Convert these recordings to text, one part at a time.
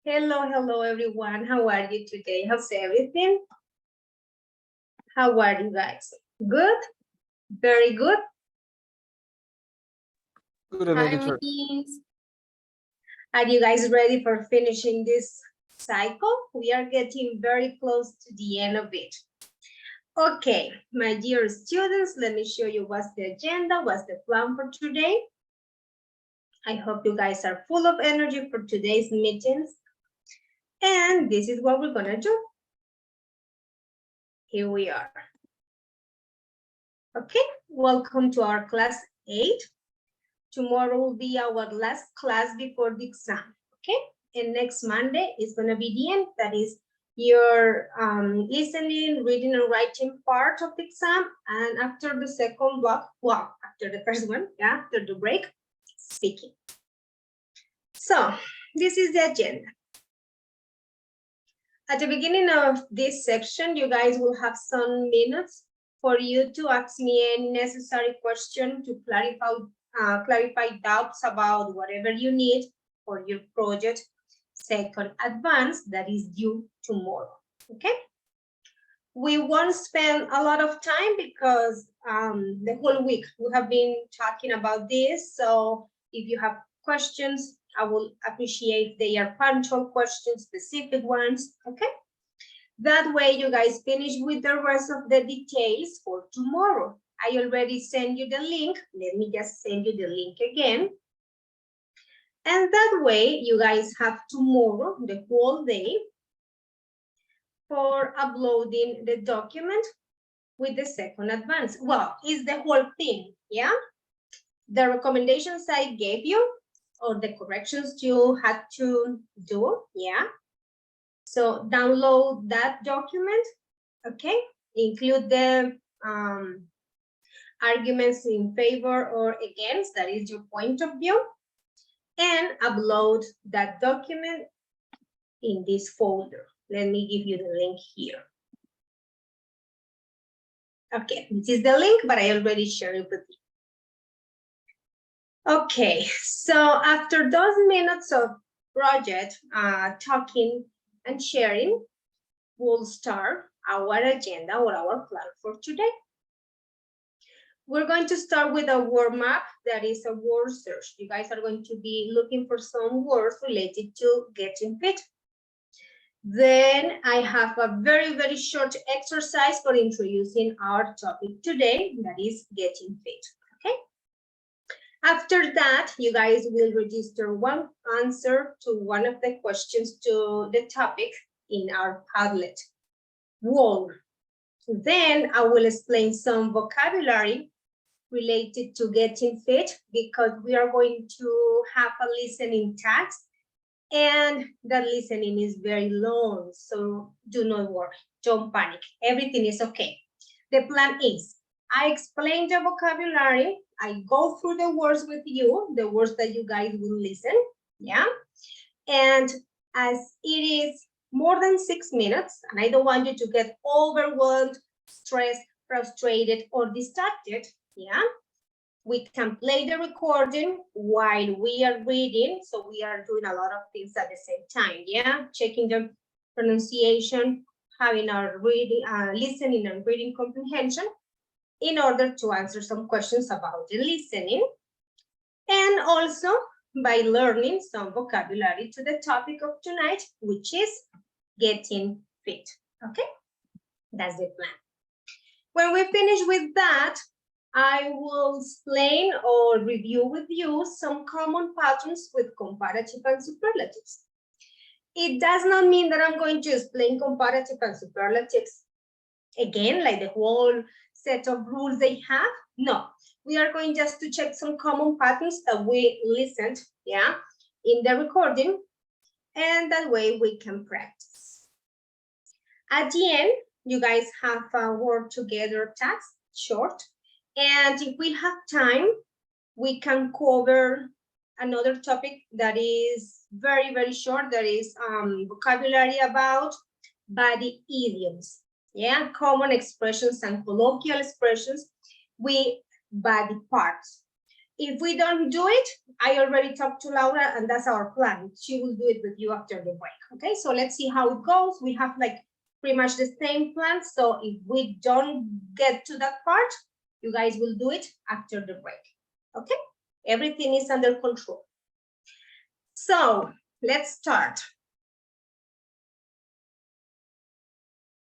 Hello everyone. How are you today? How's everything? How are you guys? Good? Very good? Good evening, Hi, teacher. Miss. Are you guys ready for finishing this cycle? We are getting very close to the end of it. Okay, my dear students, let me show you what's the agenda, what's the plan for today. I hope you guys are full of energy for today's meetings. And this is what we're gonna do. Here we are. Okay, welcome to our class 8. Tomorrow will be our last class before the exam, okay? And next Monday is gonna be the end. That is your listening, reading, and writing part of the exam. And after the second block, well, after the first one, yeah, after the break, speaking. So this is the agenda. At the beginning of this section, you guys will have some minutes for you to ask me any necessary question to clarify doubts about whatever you need for your project second advance that is due tomorrow, okay? We won't spend a lot of time because the whole week we have been talking about this. So if you have questions, I will appreciate they are punctual questions, specific ones, okay? That way you guys finish with the rest of the details for tomorrow. I already sent you the link. Let me just send you the link again. And that way you guys have tomorrow, the whole day, for uploading the document with the second advance. Well, it's the whole thing, yeah? The recommendations I gave you or the corrections you had to do, yeah? So download that document, okay? Include the arguments in favor or against, that is your point of view, and upload that document in this folder. Let me give you the link here. Okay, this is the link, but I already shared it with you. Okay, so after those minutes of project talking and sharing, we'll start our agenda or our plan for today. We're going to start with a word map that is a word search. You guys are going to be looking for some words related to getting fit. Then I have a very, very short exercise for introducing our topic today, that is getting fit, okay? After that, you guys will register one answer to one of the questions to the topic in our Padlet wall. Then I will explain some vocabulary related to getting fit because we are going to have a listening task and that listening is very long, so do not worry, don't panic, everything is okay. The plan is, I explain the vocabulary, I go through the words with you, the words that you guys will listen, yeah? And as it is more than 6 minutes, and I don't want you to get overwhelmed, stressed, frustrated, or distracted, yeah? We can play the recording while we are reading, so we are doing a lot of things at the same time, yeah? Checking the pronunciation, having our reading, listening and reading comprehension in order to answer some questions about the listening, and also by learning some vocabulary to the topic of tonight, which is getting fit, okay? That's the plan. When we finish with that, I will explain or review with you some common patterns with comparative and superlatives. It does not mean that I'm going to explain comparative and superlatives again, like the whole set of rules they have. No, we are going just to check some common patterns that we listened, yeah, in the recording, and that way we can practice. At the end, you guys have a word together task, short, and if we have time, we can cover another topic that is very, very short, that is vocabulary about body idioms, yeah, common expressions and colloquial expressions with body parts. If we don't do it, I already talked to Laura and that's our plan. She will do it with you after the break, okay? So let's see how it goes. We have like pretty much the same plan. So if we don't get to that part, you guys will do it after the break, okay? Everything is under control. So let's start.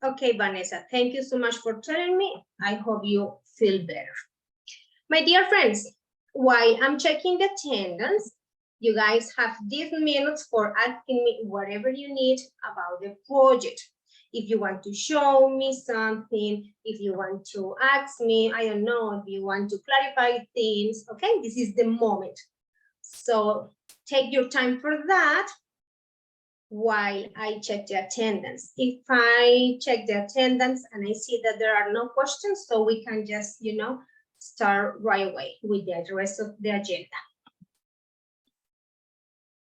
Okay, Vanessa, thank you so much for telling me. I hope you feel better. My dear friends, while I'm checking the attendance, you guys have these minutes for asking me whatever you need about the project. If you want to show me something, if you want to ask me, I don't know, if you want to clarify things, okay? This is the moment. So take your time for that while I check the attendance. If I check the attendance and I see that there are no questions, so we can just, you know, start right away with the rest of the agenda.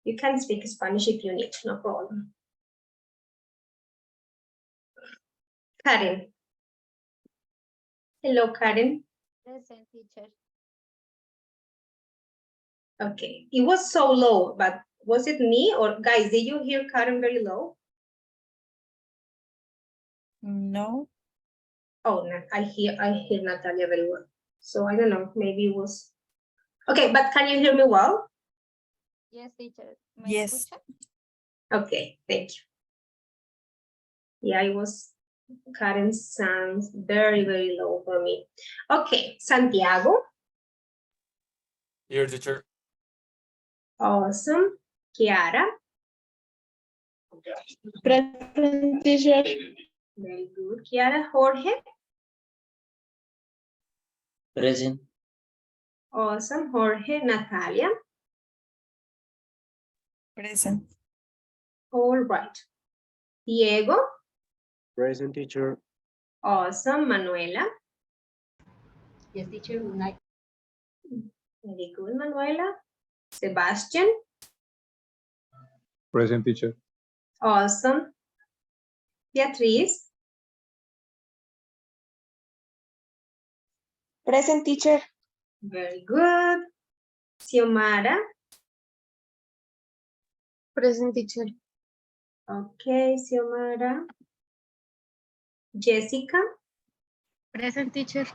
You can speak Spanish if you need, no problem. Karen. Hello, Karen. Present, teacher. Okay, it was so low, but was it me or guys, did you hear Karen very low? No. Oh, no, I hear Natalia very well. So I don't know, maybe it was. Okay, but can you hear me well? Yes, teacher. ¿Me Yes. escucha? Okay, thank you. Yeah, it was Karen sounds very, very low for me. Okay, Santiago. Here, teacher. Awesome. Kiara. Present, teacher. Very good. Kiara. Jorge. Present. Awesome. Jorge. Natalia. Present. All right. Diego. Present, teacher. Awesome. Manuela. Yes, teacher. Good night. Very good, Manuela. Sebastian. Present, teacher. Awesome. Beatriz. Present, teacher. Very good. Xiomara. Present, teacher. Okay, Xiomara. Jessica. Present, teacher.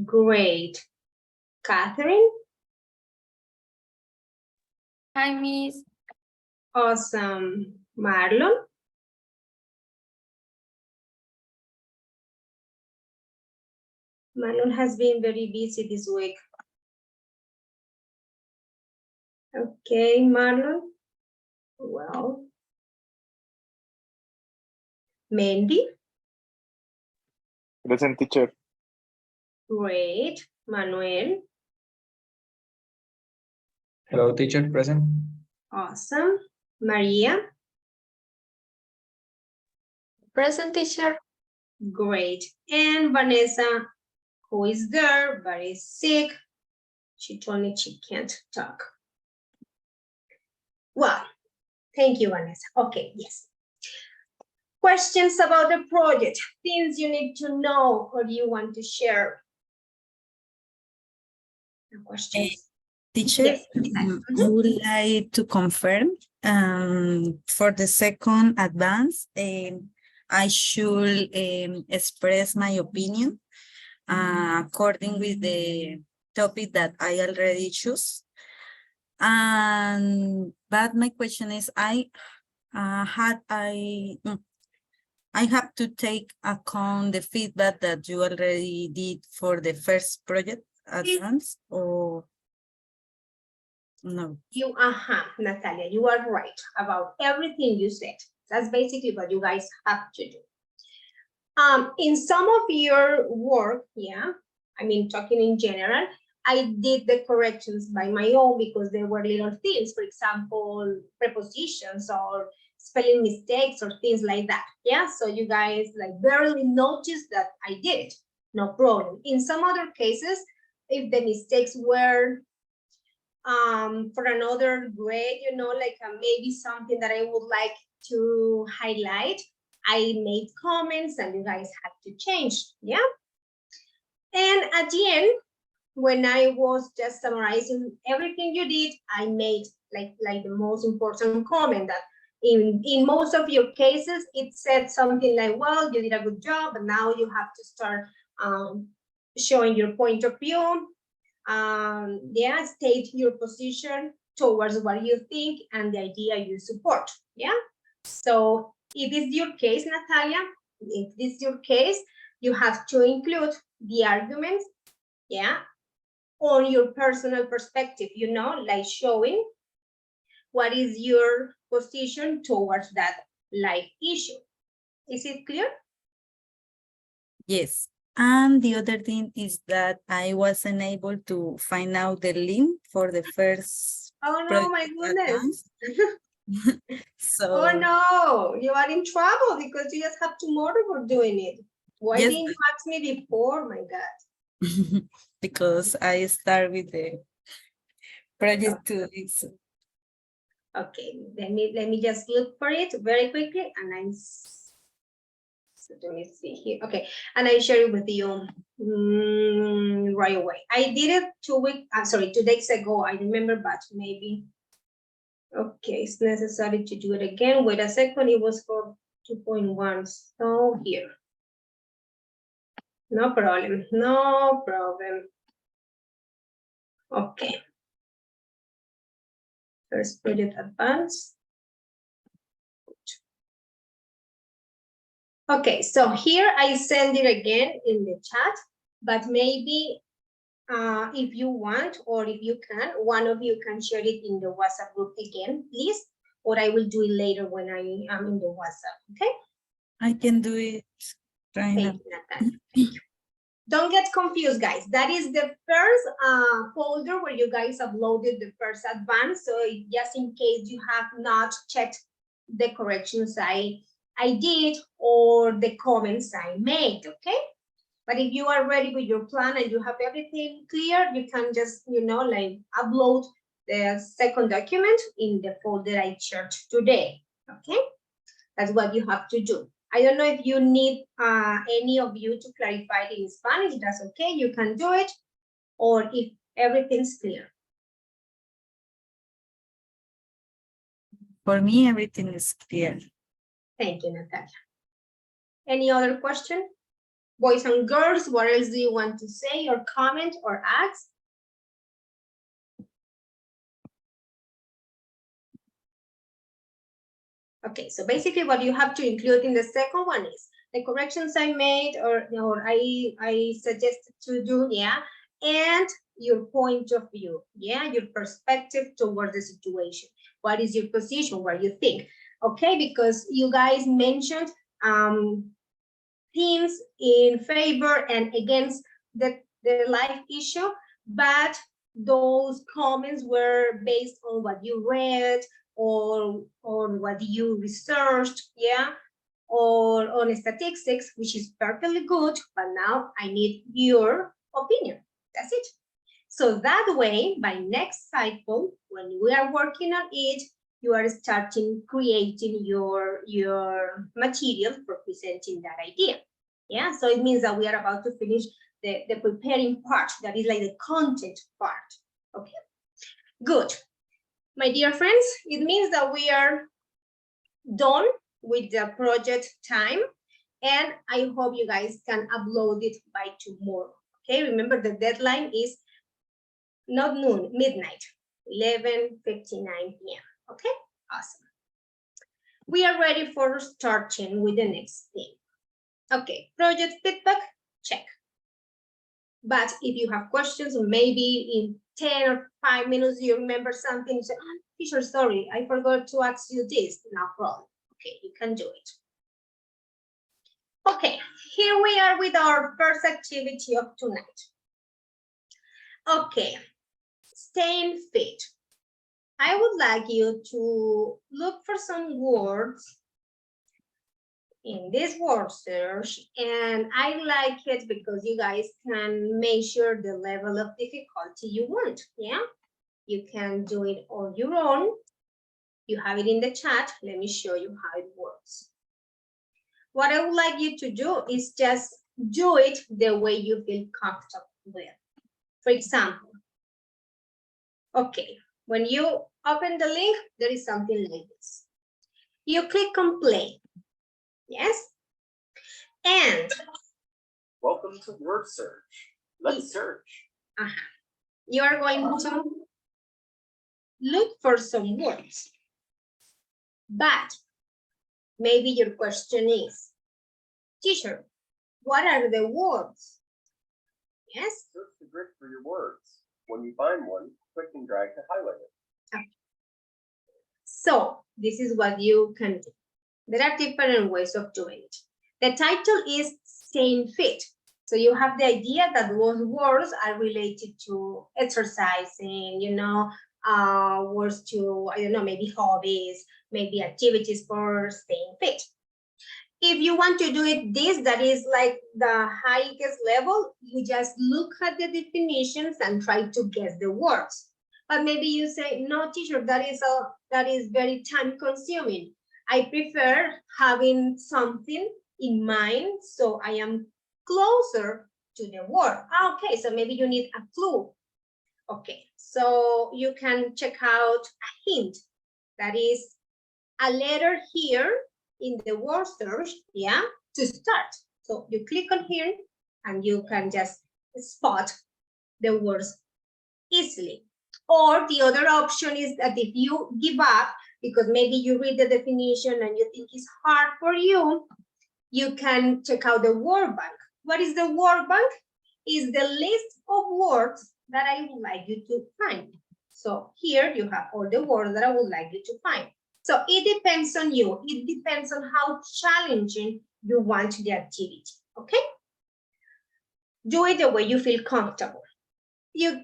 Great. Catherine. Hi, Miss. Awesome. Marlon. Marlon has been very busy this week. Okay, Marlon. Well. Mandy. Present, teacher. Great. Manuel. Hello, teacher. Present. Awesome. Maria. Present, teacher. Great. And Vanessa, who is there but is sick. She told me she can't talk. Well, thank you, Vanessa. Okay, yes. Questions about the project, things you need to know or you want to share? No questions? Teacher, Yes. I would like to confirm for the second advance, I should express my opinion according with the topic that I already choose. But my question is, I have to take account the feedback that you already did for the first project advance, or no? You, Natalia, you are right about everything you said. That's basically what you guys have to do. In some of your work, yeah, I mean, talking in general, I did the corrections by my own because there were little things, for example, prepositions or spelling mistakes or things like that. Yeah, so you guys like barely noticed that I did it, no problem. In some other cases, if the mistakes were for another grade, you know, like maybe something that I would like to highlight, I made comments and you guys had to change, yeah? And at the end, when I was just summarizing everything you did, I made like the most important comment that in most of your cases, it said something like, well, you did a good job, but now you have to start showing your point of view. Yeah, state your position towards what you think and the idea you support. Yeah. So if it's your case, Natalia, if this is your case, you have to include the arguments, yeah, on your personal perspective, you know, like showing what is your position towards that life issue. Is it clear? Yes. And the other thing is that I wasn't able to find out the link for the first Oh no, my project goodness. advance. So Oh no, you are in trouble because you just have tomorrow for doing it. Why yes, didn't you ask me before? My God. because I start with the project 2 weeks. Okay, let me just look for it very quickly, and so let me see here. Okay, and I share it with you right away. I did it 2 days ago. I remember, but maybe. Okay, it's necessary to do it again. Wait a second. It was for 2.1. So here. No problem. No problem. Okay. First project advance. Okay, so here I send it again in the chat, but maybe if you want, or if you can, one of you can share it in the WhatsApp group again, please, or I will do it later when I am in the WhatsApp, okay? I can do it right now. Thank you, Natalia. Thank you. Don't get confused, guys. That is the first folder where you guys uploaded the first advance. So just in case you have not checked the corrections I did or the comments I made, okay? But if you are ready with your plan and you have everything clear, you can just, you know, like upload the second document in the folder I shared today, okay? That's what you have to do. I don't know if you need any of you to clarify it in Spanish, that's okay, you can do it, or if everything's clear. For me, everything is clear. Thank you, Natalia. Any other question? Boys and girls, what else do you want to say or comment or ask? Okay, so basically what you have to include in the second one is the corrections I made or I suggested to do, yeah, and your point of view, yeah, your perspective towards the situation. What is your position, what you think? Okay, because you guys mentioned themes in favor and against the life issue, but those comments were based on what you read or on what you researched, yeah, or on statistics, which is perfectly good, but now I need your opinion. That's it. So that way, by next cycle, when we are working on it, you are starting creating your material for presenting that idea. Yeah, so it means that we are about to finish the preparing part, that is like the content part. Okay, good. My dear friends, it means that we are done with the project time, and I hope you guys can upload it by tomorrow. Okay, remember the deadline is not noon, midnight, 11:59 p.m. Okay, awesome. We are ready for starting with the next thing. Okay, project feedback, check. But if you have questions, or maybe in 10 or 5 minutes you remember something, you say, oh, teacher, sorry, I forgot to ask you this. No problem. Okay, you can do it. Okay, here we are with our first activity of tonight. Okay, staying fit. I would like you to look for some words in this word search, and I like it because you guys can measure the level of difficulty you want. Yeah, you can do it on your own. You have it in the chat. Let me show you how it works. What I would like you to do is just do it the way you feel comfortable with. For example, okay, when you open the link, there is something like this. You click on play, yes? And Welcome to word search. Let's search. you are going to look for some words. But maybe your question is, teacher, what are the words? Yes? Search the grid for your words. When you find one, click and drag to highlight it. So this is what you can do. There are different ways of doing it. The title is Staying Fit. So you have the idea that those words are related to exercising, words to, I don't know, maybe hobbies, maybe activities for staying fit. If you want to do it that is like the highest level, you just look at the definitions and try to guess the words. But maybe you say, no, teacher, that is very time consuming. I prefer having something in mind so I am closer to the word. Okay, so maybe you need a clue. Okay, so you can check out a hint. That is a letter here in the word search, yeah, to start. So you click on here and you can just spot the words easily. Or the other option is that if you give up, because maybe you read the definition and you think it's hard for you, you can check out the word bank. What is the word bank? Is the list of words that I would like you to find. So here you have all the words that I would like you to find. So it depends on you. It depends on how challenging you want the activity, okay? Do it the way you feel comfortable.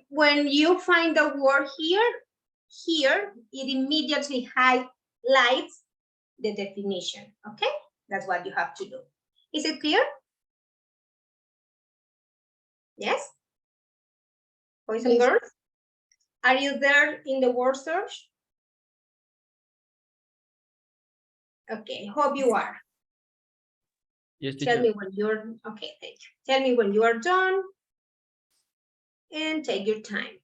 When you find the word here, it immediately highlights the definition, okay? That's what you have to do. Is it clear? Yes? Boys and girls? Are you there in the word search? Okay, hope you are. Yes, Tell teacher. me when you're, okay, thank you. Tell me when you are done and take your time.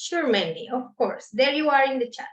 Sure, Mandy, of course. There you are in the chat.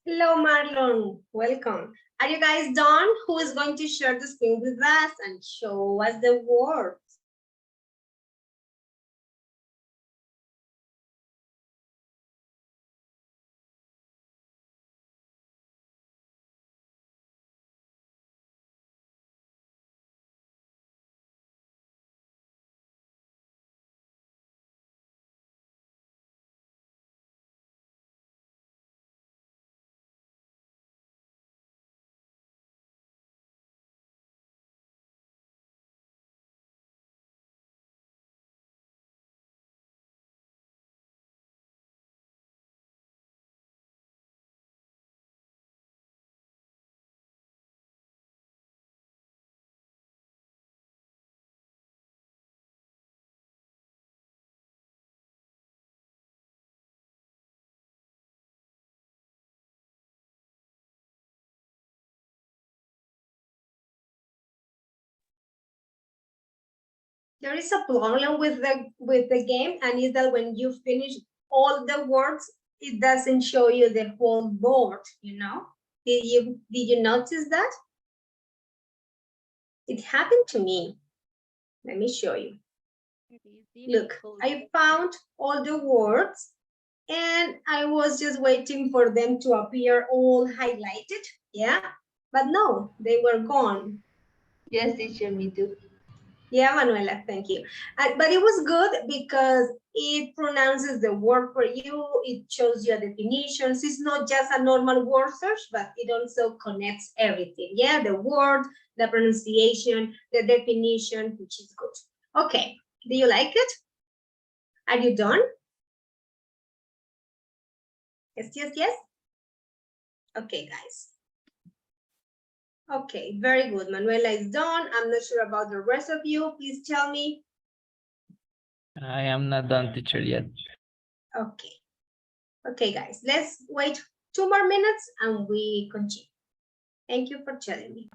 Hello, Marlon. Welcome. Are you guys done? Who is going to share the screen with us and show us the words? There is a problem with the game, and is that when you finish all the words, it doesn't show you the whole board, you know? Did you notice that? It happened to me. Let me show you. Look, I found all the words and I was just waiting for them to appear all highlighted, yeah? But no, they were gone. Yes, teacher, me too. Yeah, Manuela, thank you. But it was good because it pronounces the word for you, it shows you definitions. It's not just a normal word search, but it also connects everything. Yeah, the word, the pronunciation, the definition, which is good. Okay, do you like it? Are you done? Yes, yes, yes. Okay, guys. Okay, very good. Manuela is done. I'm not sure about the rest of you. Please tell me. I am not done, teacher, yet. Okay. Okay, guys, let's wait 2 more minutes and we continue. Thank you for telling me.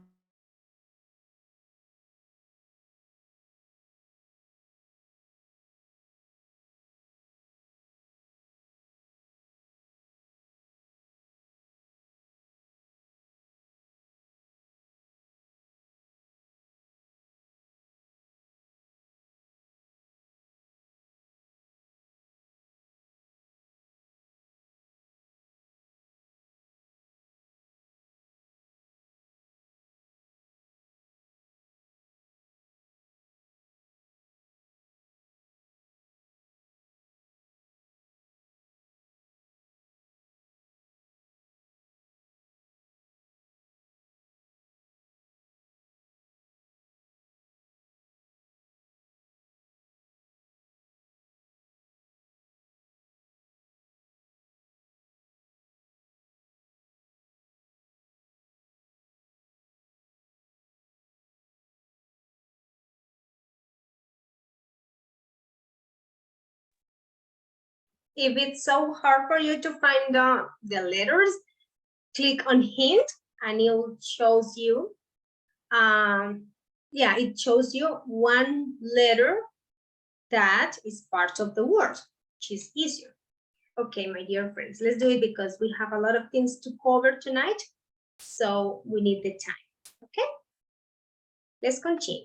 If it's so hard for you to find the letters, click on hint and it shows you, yeah, it shows you one letter that is part of the word, which is easier. Okay, my dear friends, let's do it because we have a lot of things to cover tonight. So we need the time, okay? Let's continue.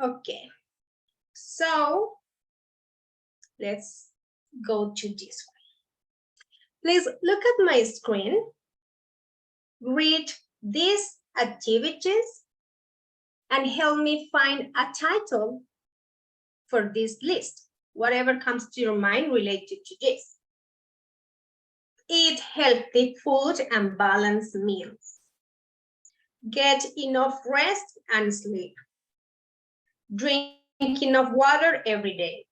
Okay, so let's go to this one. Please look at my screen. Read these activities and help me find a title for this list, whatever comes to your mind related to this. Eat healthy food and balanced meals. Get enough rest and sleep. Drink enough water every day.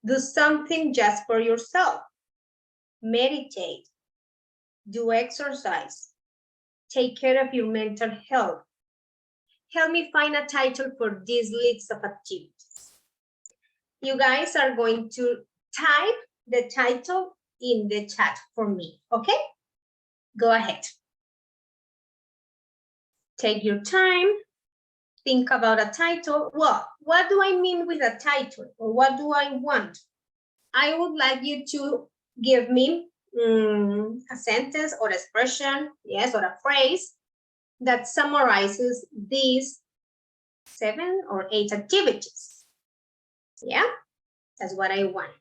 Do something just for yourself. Meditate. Do exercise. Take care of your mental health. Help me find a title for this list of activities. You guys are going to type the title in the chat for me, okay? Go ahead. Take your time. Think about a title. Well, what do I mean with a title? Or what do I want? I would like you to give me a sentence or expression, yes, or a phrase that summarizes these 7 or 8 activities. Yeah, that's what I want.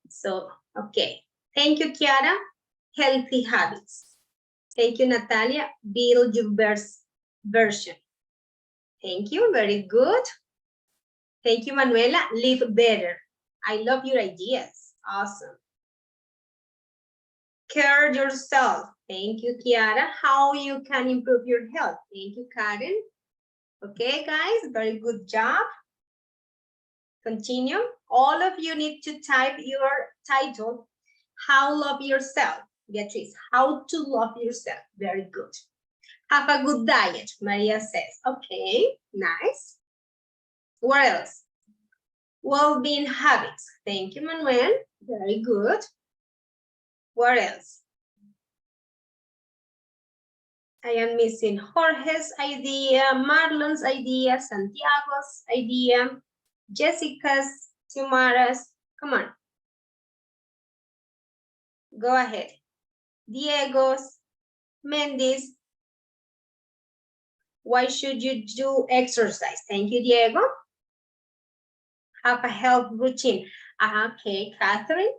So, okay. Thank you, Kiara. Healthy habits. Thank you, Natalia. Build your version. Thank you, very good. Thank you, Manuela. Live better. I love your ideas. Awesome. Care yourself. Thank you, Kiara. How you can improve your health. Thank you, Karen. Okay, guys, very good job. Continue. All of you need to type your title, How Love Yourself. Beatrice, how to love yourself. Very good. Have a good diet, Maria says. Okay, nice. What else? Well-being habits. Thank you, Manuel. Very good. What else? I am missing Jorge's idea, Marlon's idea, Santiago's idea, Jessica's, Xiomara's. Come on. Go ahead. Diego's, Mendy's. Why should you do exercise? Thank you, Diego. Have a health routine. Okay, Catherine.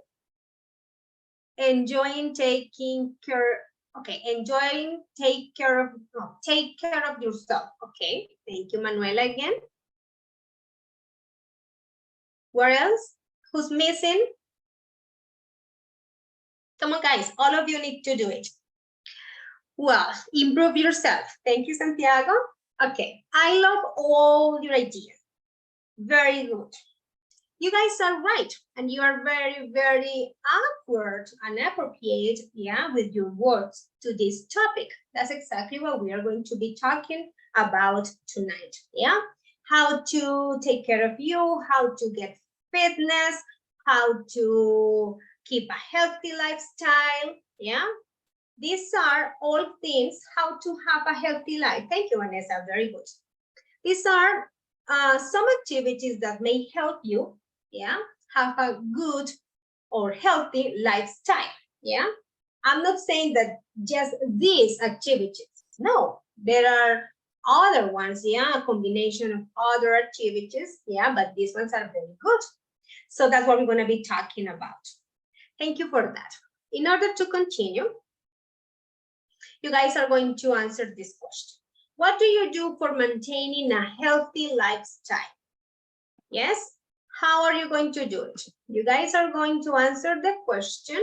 Enjoying taking care. Okay, enjoying take care of yourself. Okay, thank you, Manuela again. Where else? Who's missing? Come on, guys, all of you need to do it. Well, improve yourself. Thank you, Santiago. Okay, I love all your ideas. Very good. You guys are right, and you are very, very awkward and appropriate, yeah, with your words to this topic. That's exactly what we are going to be talking about tonight, yeah? How to take care of you, how to get fitness, how to keep a healthy lifestyle, yeah? These are all things, how to have a healthy life. Thank you, Vanessa, very good. These are some activities that may help you, yeah, have a good or healthy lifestyle, yeah. I'm not saying that just these activities. No, there are other ones, yeah, a combination of other activities, yeah, but these ones are very good. So that's what we're going to be talking about. Thank you for that. In order to continue, you guys are going to answer this question. What do you do for maintaining a healthy lifestyle? Yes? How are you going to do it? You guys are going to answer the question.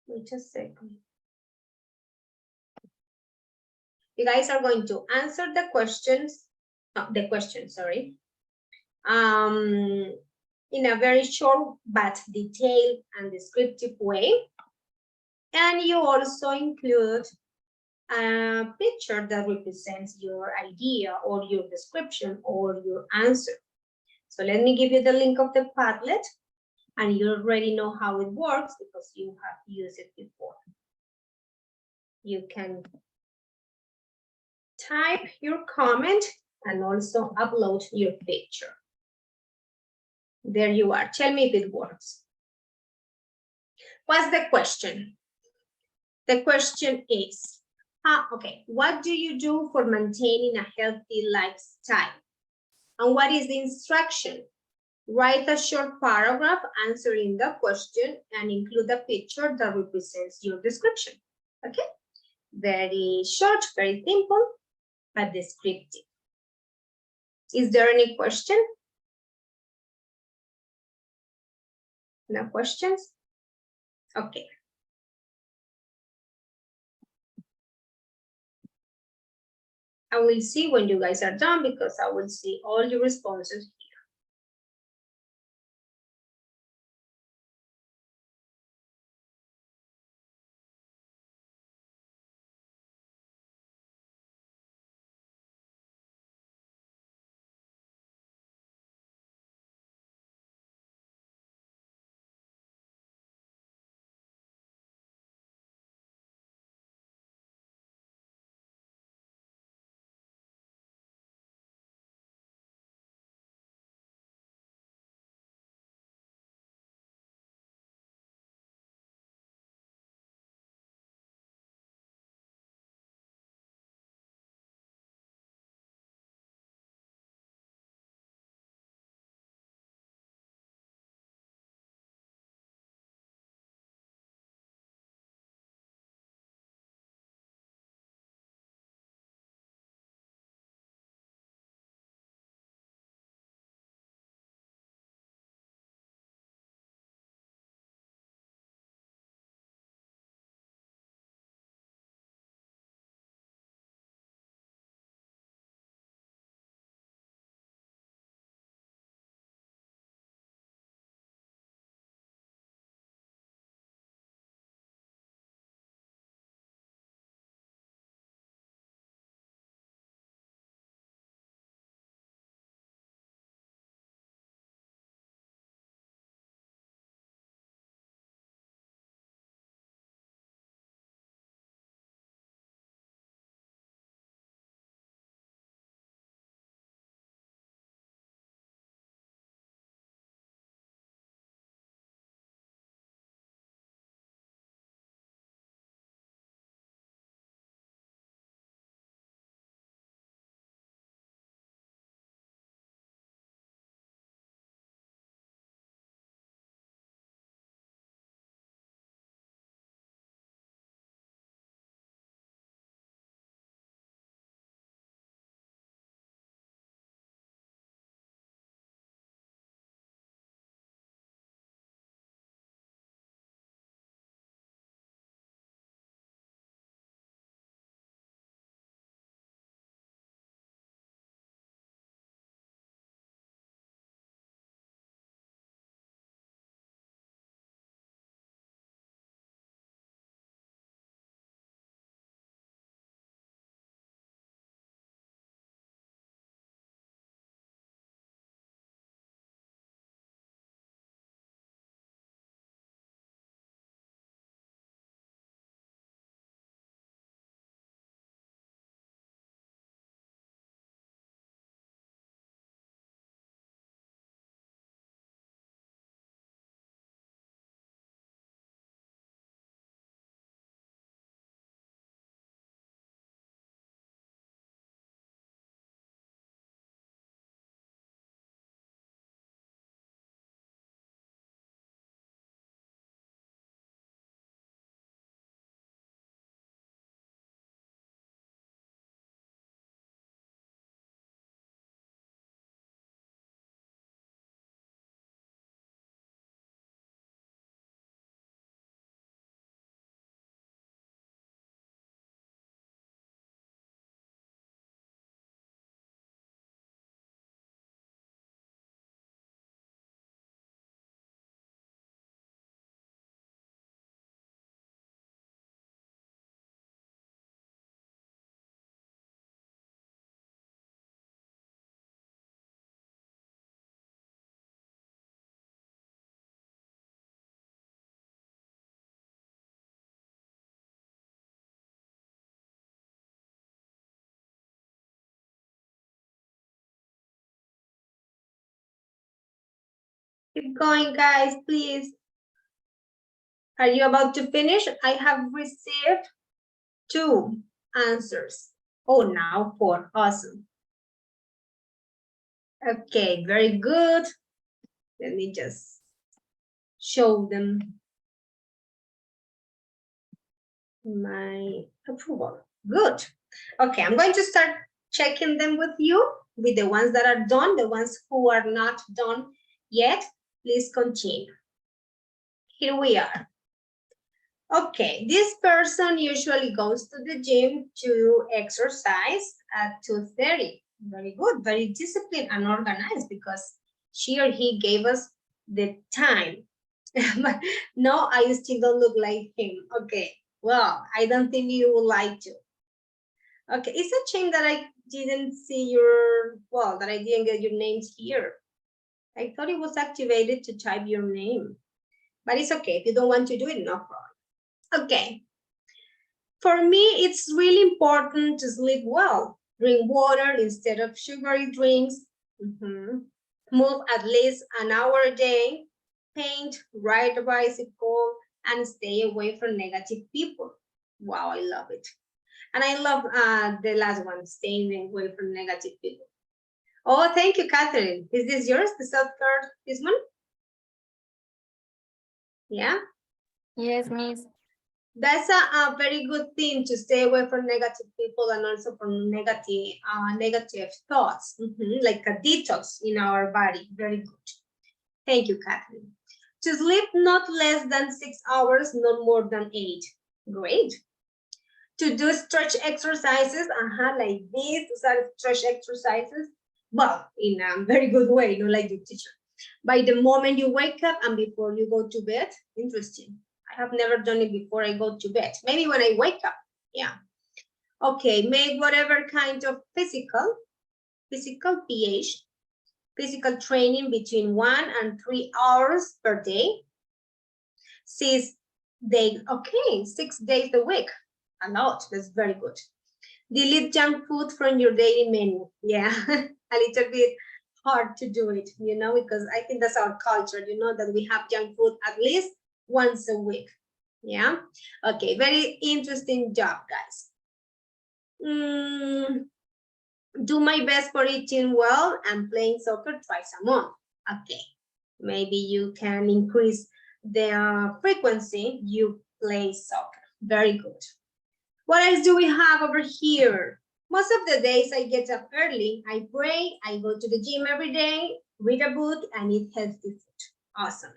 Wait a second. You guys are going to answer the questions, sorry, in a very short but detailed and descriptive way. And you also include a picture that represents your idea or your description or your answer. So let me give you the link of the Padlet, and you already know how it works because you have used it before. You can type your comment and also upload your picture. There you are. Tell me if it works. What's the question? The question is, okay, what do you do for maintaining a healthy lifestyle? And what is the instruction? Write a short paragraph answering the question and include a picture that represents your description. Okay? Very short, very simple, but descriptive. Is there any question? No questions? Okay. I will see when you guys are done because I will see all your responses Keep going, guys, please. Are you about to finish? I have received 2 answers. Oh, now 4. Awesome. Okay, very good. Let me just show them my approval. Good. Okay, I'm going to start checking them with you, with the ones that are done, the ones who are not done yet. Please continue. Here we are. Okay, this person usually goes to the gym to exercise at 2:30. Very good, very disciplined and organized because she or he gave us the time. But no, I still don't look like him. Okay, well, I don't think you would like to. Okay, it's a shame that I didn't see your, well, that I didn't get your names here. I thought it was activated to type your name, but it's okay. If you don't want to do it, no problem. Okay. For me, it's really important to sleep well. Drink water instead of sugary drinks. Move at least an hour a day. Paint, ride a bicycle, and stay away from negative people. Wow, I love it. And I love the last one, staying away from negative people. Oh, thank you, Catherine. Is this yours, the self-care, this one? Yeah? Yes, Miss. That's a very good thing, to stay away from negative people and also from negative thoughts, like a detox in our body. Very good. Thank you, Catherine. To sleep not less than 6 hours, not more than 8. Great. To do stretch exercises, like this, stretch exercises, well, in a very good way, like the teacher. By the moment you wake up and before you go to bed. Interesting. I have never done it before I go to bed. Maybe when I wake up, yeah. Okay, make whatever kind of physical PH, physical training between 1 and 3 hours per day. 6 days, okay, 6 days a week. A lot, that's very good. Delete junk food from your daily menu. Yeah, a little bit hard to do it, because I think that's our culture, that we have junk food at least once a week. Yeah. Okay. Very interesting job, guys. Do my best for eating well and playing soccer twice a month. Okay. Maybe you can increase the frequency you play soccer. Very good. What else do we have over here? Most of the days I get up early, I pray, I go to the gym every day, read a book, and eat healthy food. Awesome.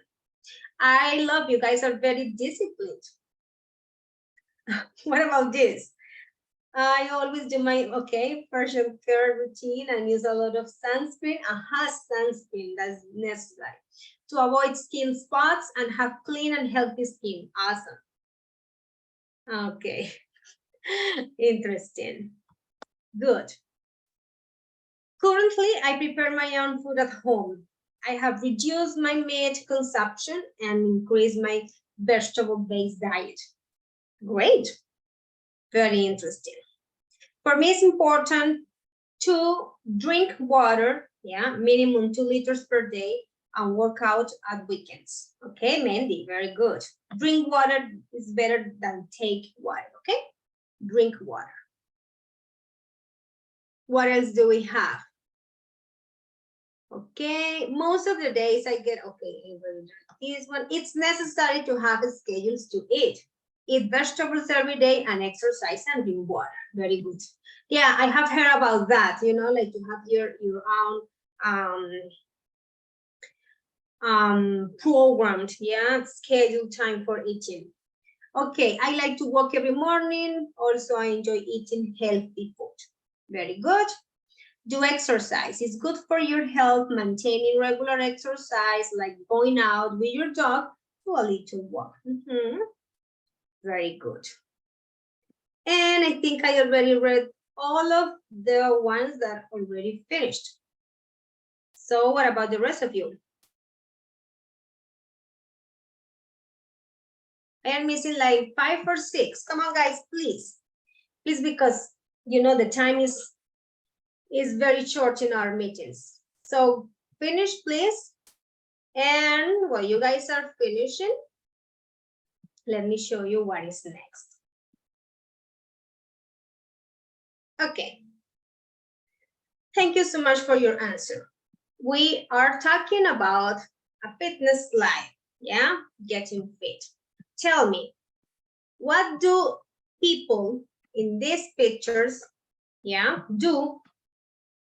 I love you guys are very disciplined. What about this? I always do my, facial care routine and use a lot of sunscreen. Sunscreen, that's necessary. To avoid skin spots and have clean and healthy skin. Awesome. Okay. Interesting. Good. Currently, I prepare my own food at home. I have reduced my meat consumption and increased my vegetable-based diet. Great. Very interesting. For me, it's important to drink water, minimum 2 liters per day, and work out at weekends. Okay, Mandy, very good. Drink water is better than take water, okay? Drink water. What else do we have? Okay, most of the days I get, this one, it's necessary to have schedules to eat. Eat vegetables every day and exercise and drink water. Very good. Yeah, I have heard about that, like to have your own programmed, scheduled time for eating. Okay, I like to walk every morning. Also, I enjoy eating healthy food. Very good. Do exercise. It's good for your health, maintaining regular exercise, like going out with your dog to a little walk. Very good. And I think I already read all of the ones that already finished. So what about the rest of you? I am missing like 5 or 6. Come on, guys, please. Please, because, the time is very short in our meetings. So finish, please. And while you guys are finishing, let me show you what is next. Okay. Thank you so much for your answer. We are talking about a fitness life, yeah? Getting fit. Tell me, what do people in these pictures, yeah, do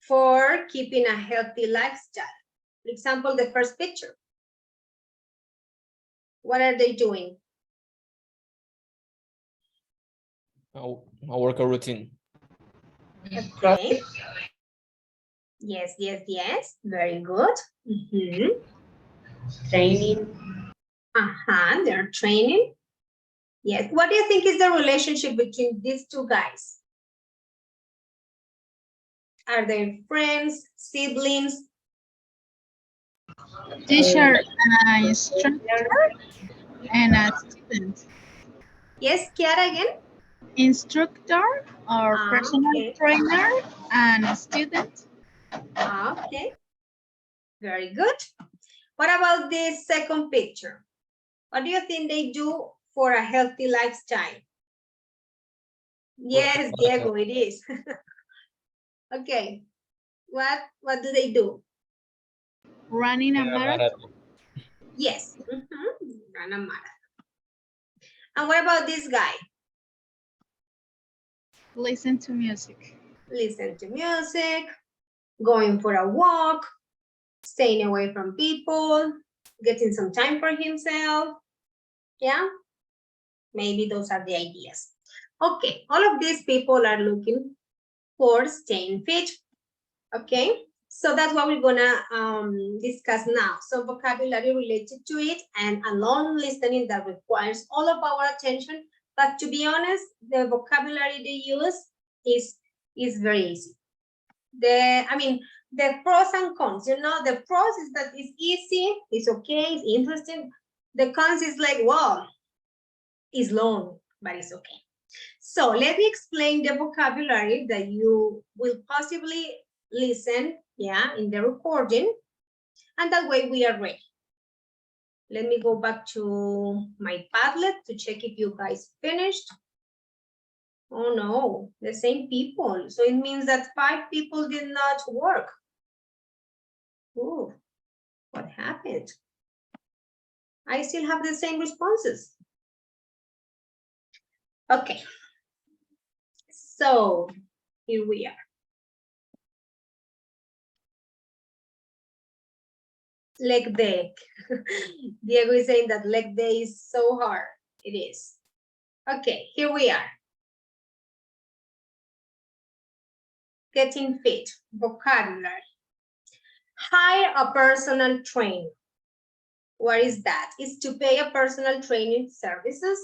for keeping a healthy lifestyle? For example, the first picture. What are they doing? A workout routine. Okay. Yes, yes, yes. Very good. Training. They're training. Yes. What do you think is the relationship between these two guys? Are they friends, siblings? Teacher, instructor, and a student. Yes, Kiara again? Instructor or personal Okay. trainer and a student. Okay. Very good. What about this second picture? What do you think they do for a healthy lifestyle? Yes, Diego, it is. Okay. What do they do? Running a marathon. Yes. Run a marathon. And what about this guy? Listen to music. Listen to music, going for a walk, staying away from people, getting some time for himself. Yeah, maybe those are the ideas. Okay, all of these people are looking for staying fit. Okay, so that's what we're gonna discuss now. So vocabulary related to it and alone listening that requires all of our attention. But to be honest, the vocabulary they use is very easy. The pros and cons, the pros is that it's easy, it's okay, it's interesting. The cons is like, wow, it's long, but it's okay. So let me explain the vocabulary that you will possibly listen, yeah, in the recording, and that way we are ready. Let me go back to my Padlet to check if you guys finished. Oh no, the same people. So it means that 5 people did not work. Ooh, what happened? I still have the same responses. Okay. So here we are. Leg day. Diego is saying that leg day is so hard. It is. Okay, here we are. Getting fit, vocabulary. Hire a personal trainer. What is that? It's to pay a personal training services,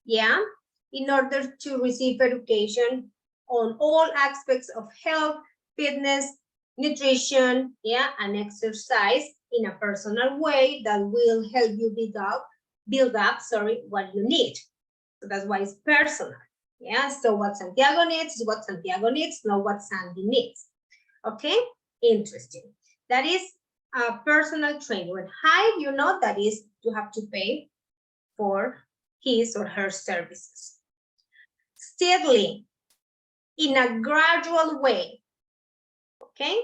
yeah, in order to receive education on all aspects of health, fitness, nutrition, yeah, and exercise in a personal way that will help you build up, what you need. So that's why it's personal. Yeah, so what Santiago needs is what Santiago needs, not what Sandy needs. Okay, interesting. That is a personal trainer. When hire, you know, that is you have to pay for his or her services. Steadily, in a gradual way, okay?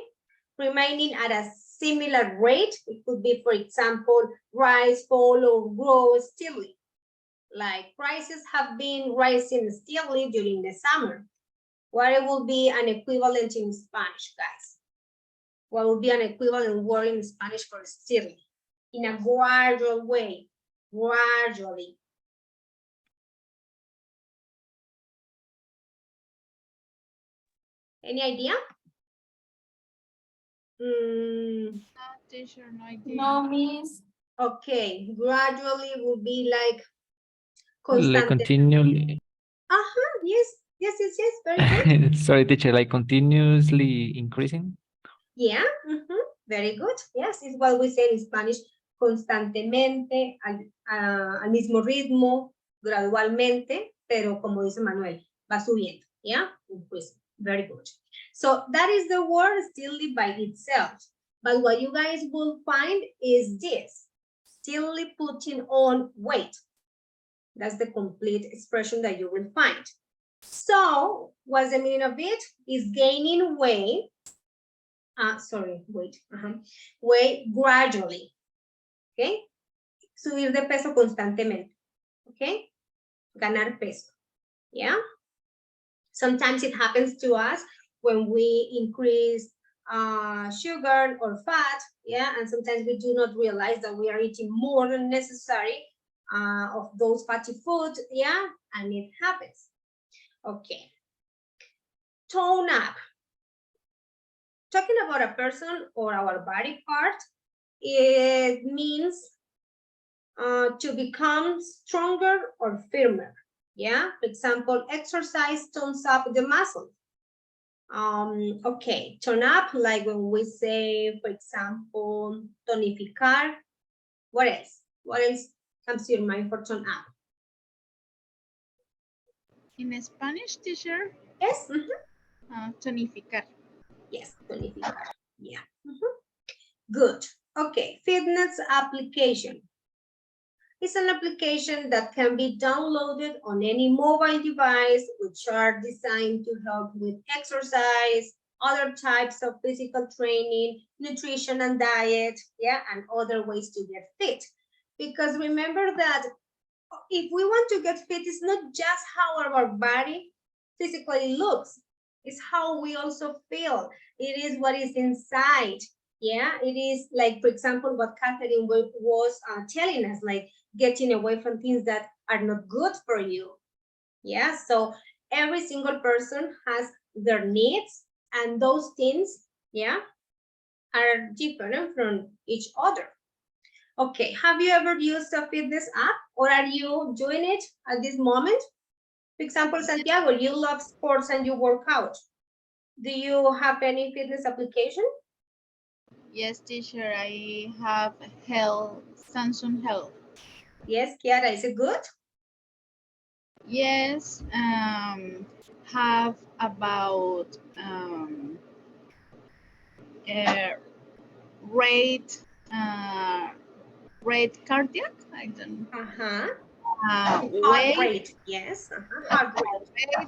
Remaining at a similar rate. It could be, for example, rise, fall, or grow steadily. Like prices have been rising steadily during the summer. What will be an equivalent in Spanish, guys? What will be an equivalent word in Spanish for steadily? In a gradual way, gradually. Any idea? Teacher, no idea. No, Miss. Okay, gradually will be like Like constant. continually. Yes, very good. Sorry, teacher, like continuously increasing? Yeah, very good. Yes, it's what we say in Spanish, constantemente, al mismo ritmo, gradualmente, pero como dice Manuel, va subiendo, yeah? Pues, very good. So that is the word steadily by itself. But what you guys will find is this, still putting on weight. That's the complete expression that you will find. So what's the meaning of it? Is gaining weight, weight gradually, okay? Subir de peso constantemente, okay? Ganar peso, yeah? Sometimes it happens to us when we increase sugar or fat, yeah? And sometimes we do not realize that we are eating more than necessary of those fatty foods, yeah? And it happens. Okay. Tone up. Talking about a person or our body part, it means to become stronger or firmer. Yeah, for example, exercise tones up the muscle. Okay, tone up, like when we say, for example, tonificar. What else? What else comes to your mind for tone up? In Spanish, teacher, Yes. tonificar. Yes, tonificar. Yeah. Good. Okay, fitness application. It's an application that can be downloaded on any mobile device, which are designed to help with exercise, other types of physical training, nutrition and diet, yeah, and other ways to get fit. Because remember that if we want to get fit, it's not just how our body physically looks, it's how we also feel. It is what is inside. Yeah, it is like, for example, what Catherine was telling us, like getting away from things that are not good for you. Yeah, so every single person has their needs, and those things, yeah, are different from each other. Okay, have you ever used a fitness app, or are you doing it at this moment? For example, Santiago, you love sports and you work out. Do you have any fitness application? Yes, teacher, I have Health, Samsung Health. Yes, Kiara, is it good? Yes, have about rate rate cardiac. I don't Uh-huh. Heart weight, rate, yes. Heart rate.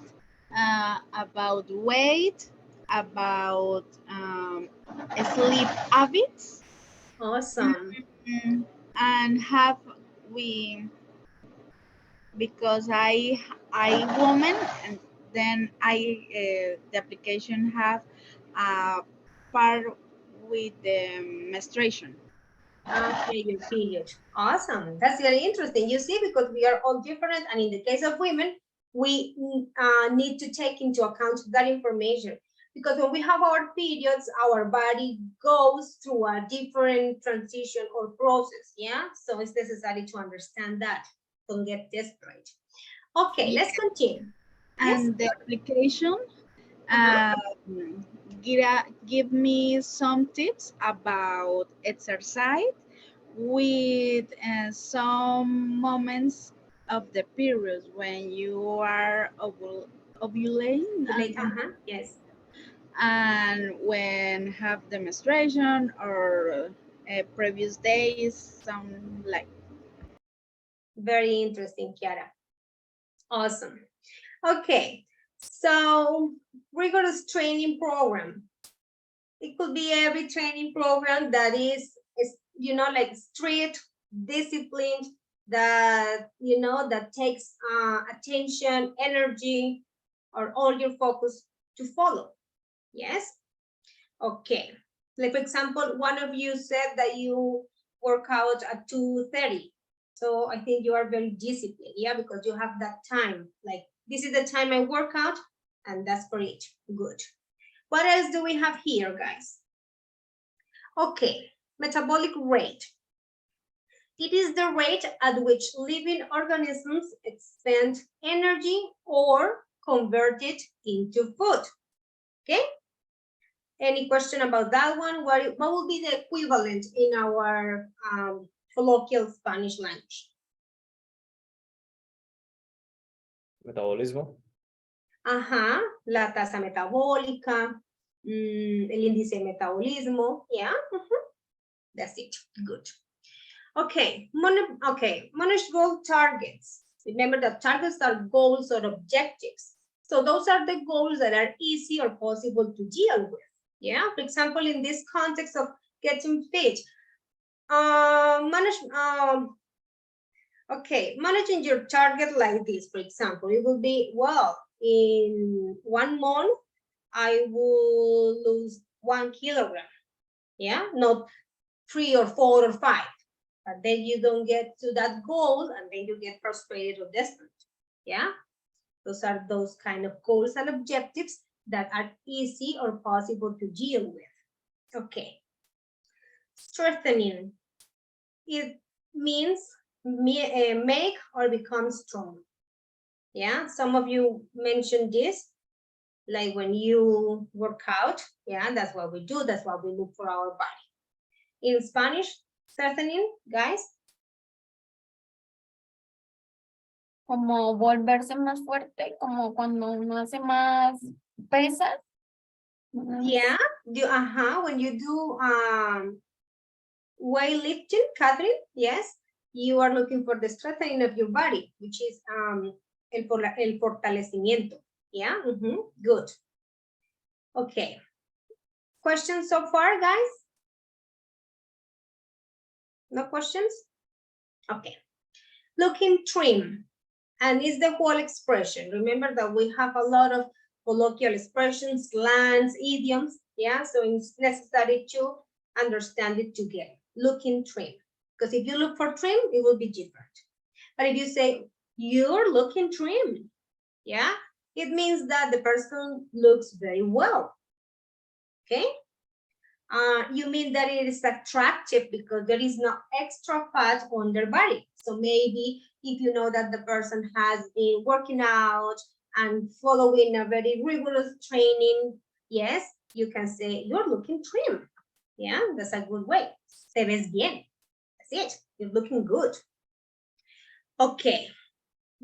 about weight, about sleep habits, Awesome. and have we, because I woman, and then the application have a part with the menstruation. Okay, your period. Awesome. That's very interesting. You see, because we are all different, and in the case of women, we need to take into account that information. Because when we have our periods, our body goes through a different transition or process, yeah? So it's necessary to understand that. Don't get desperate. Okay, let's continue. And the application give me some tips about exercise with some moments of the period when you are ovulating Yes. and when have demonstration or previous days, some like. Very interesting, Kiara. Awesome. Okay, so rigorous training program. It could be every training program that is you know, like strict, disciplined, that, you know, that takes attention, energy, or all your focus to follow. Yes? Okay. Like, for example, one of you said that you work out at 2:30. So I think you are very disciplined, yeah, because you have that time. Like, this is the time I work out, and that's for it. Good. What else do we have here, guys? Okay, metabolic rate. It is the rate at which living organisms expend energy or convert it into food. Okay? Any question about that one? What will be the equivalent in our colloquial Spanish language? Metabolismo. Ajá, la tasa metabólica. el índice de metabolismo, yeah, that's it, good. Okay, manageable targets. Remember that targets are goals or objectives. So those are the goals that are easy or possible to deal with. Yeah, for example, in this context of getting fit, managing your target like this, for example, it will be, well, in 1 month, I will lose 1 kilogram. Yeah, not 3 or 4 or 5. But then you don't get to that goal and then you get frustrated or desperate. Yeah, those are those kind of goals and objectives that are easy or possible to deal with. Okay. Strengthening. It means make or become strong. Yeah, some of you mentioned this, like when you work out. Yeah, that's what we do. That's what we look for our body. In Spanish, strengthening, guys. Como volverse más fuerte, como cuando uno hace más pesas. Yeah, when you do weightlifting, Catherine, yes, you are looking for the strengthening of your body, which is el fortalecimiento. Yeah, good. Okay. Questions so far, guys? No questions? Okay. Looking trim, and is the whole expression. Remember that we have a lot of colloquial expressions, slangs, idioms. Yeah, so it's necessary to understand it together. Looking trim, because if you look for trim, it will be different. But if you say you're looking trim, yeah, it means that the person looks very well. Okay. You mean that it is attractive because there is no extra fat on their body. So maybe if you know that the person has been working out and following a very rigorous training, yes, you can say you're looking trim. Yeah, that's a good way. Te ves bien. That's it. You're looking good. Okay.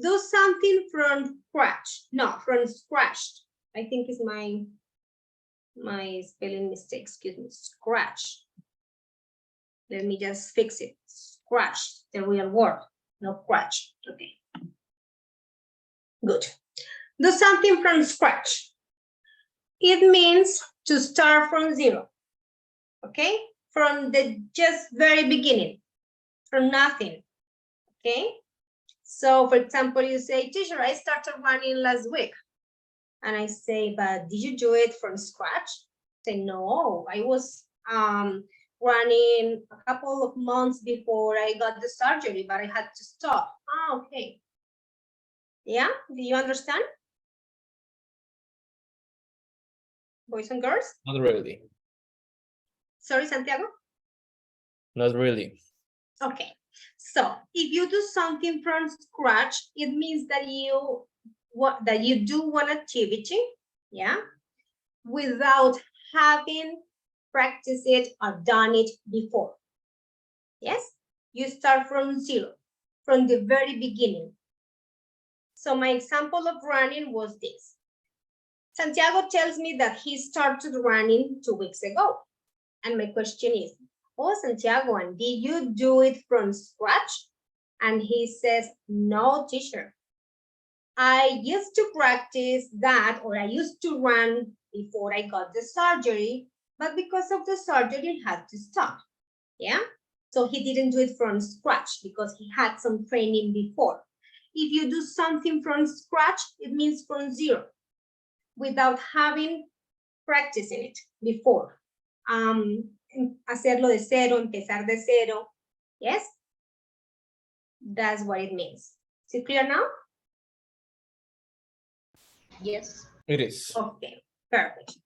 Do something from scratch. No, from scratch. I think it's my spelling mistake, excuse me, scratch. Let me just fix it. Scratch, the real word, no scratch. Okay. Good. Do something from scratch. It means to start from zero. Okay? From the just very beginning, from nothing. Okay? So, for example, you say, teacher, I started running last week. And I say, but did you do it from scratch? Say, no, I was running a couple of months before I got the surgery, but I had to stop. Ah, okay. Yeah, do you understand? Boys and girls? Not really. Sorry, Santiago? Not really. Okay, so if you do something from scratch, it means that you do one activity, yeah, without having practiced it or done it before. Yes, you start from zero, from the very beginning. So my example of running was this. Santiago tells me that he started running 2 weeks ago. And my question is, oh, Santiago, and did you do it from scratch? And he says, no, teacher. I used to practice that, or I used to run before I got the surgery, but because of the surgery, I had to stop. Yeah? So he didn't do it from scratch because he had some training before. If you do something from scratch, it means from zero, without having practiced in it before. Hacerlo de cero, empezar de cero. Yes? That's what it means. Is it clear now? Yes. It is. Okay, perfect.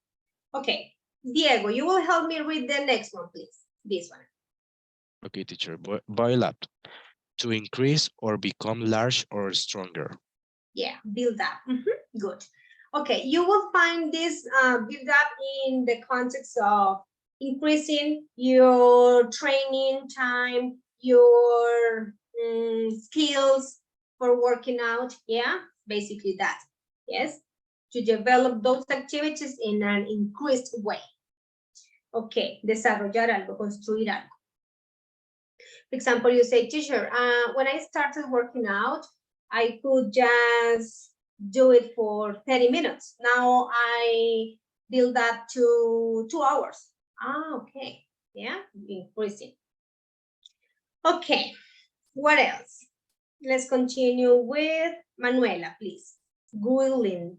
Okay, Diego, you will help me read the next one, please. This one. Okay, teacher, boil up. To increase or become large or stronger. Yeah, build up. Good. Okay, you will find this build up in the context of increasing your training time, your skills for working out. Yeah, basically that. Yes. to develop those activities in an increased way. Okay, desarrollar algo, construir algo. For example, you say, teacher, when I started working out, I could just do it for 30 minutes. Now I build that to 2 hours. Okay, yeah, increasing. Okay, what else? Let's continue with Manuela, please. Grueling.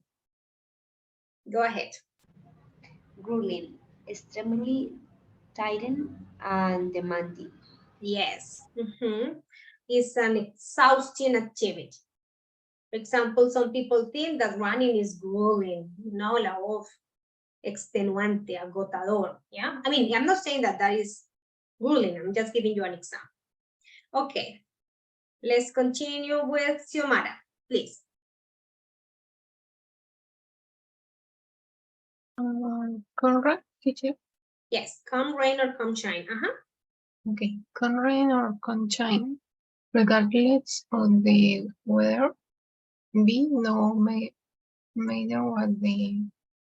Go ahead. Grueling, extremely tiring and demanding. Yes. It's an exhausting activity. For example, some people think that running is grueling, no, la voz extenuante, agotador. Yeah, I mean, I'm not saying that that is grueling. I'm just giving you an example. Okay, let's continue with Xiomara, please. Correct, teacher. Yes, come rain or come shine. Okay, con rain or con shine, regardless of the weather, be no matter what the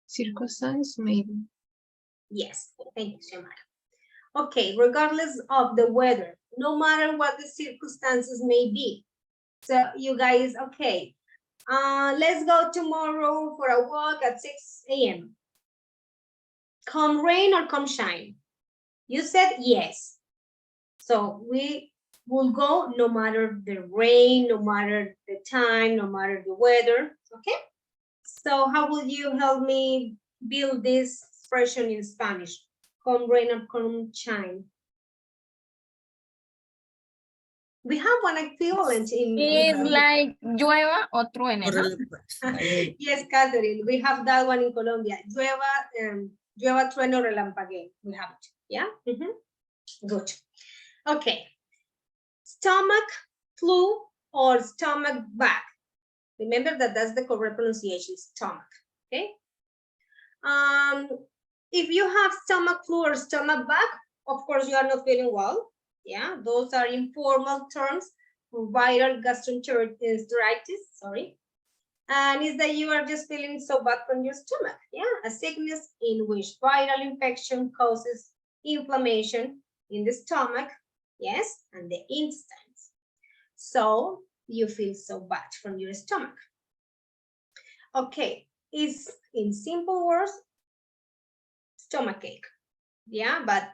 circumstance may be. Yes, thank you, Xiomara. Okay, regardless of the weather, no matter what the circumstances may be. So you guys, okay, let's go tomorrow for a walk at 6 a.m. Come rain or come shine? You said yes. So we will go no matter the rain, no matter the time, no matter the weather, okay? So how will you help me build this expression in Spanish? Come rain or come shine? We have one equivalent in It's like llueva o truene, ¿no? Yes, Catherine, we have that one in Colombia. Llueva, trueno, relampaguee. We have it. Yeah. Good. Okay. Stomach flu or stomach bug. Remember that that's the correct pronunciation. Stomach. Okay. If you have stomach flu or stomach bug, of course you are not feeling well. Yeah, those are informal terms for viral gastroenteritis. Sorry. And is that you are just feeling so bad from your stomach. Yeah, a sickness in which viral infection causes inflammation in the stomach, yes, and the intestines. So you feel so bad from your stomach. Okay, it's in simple words, stomachache. Yeah, but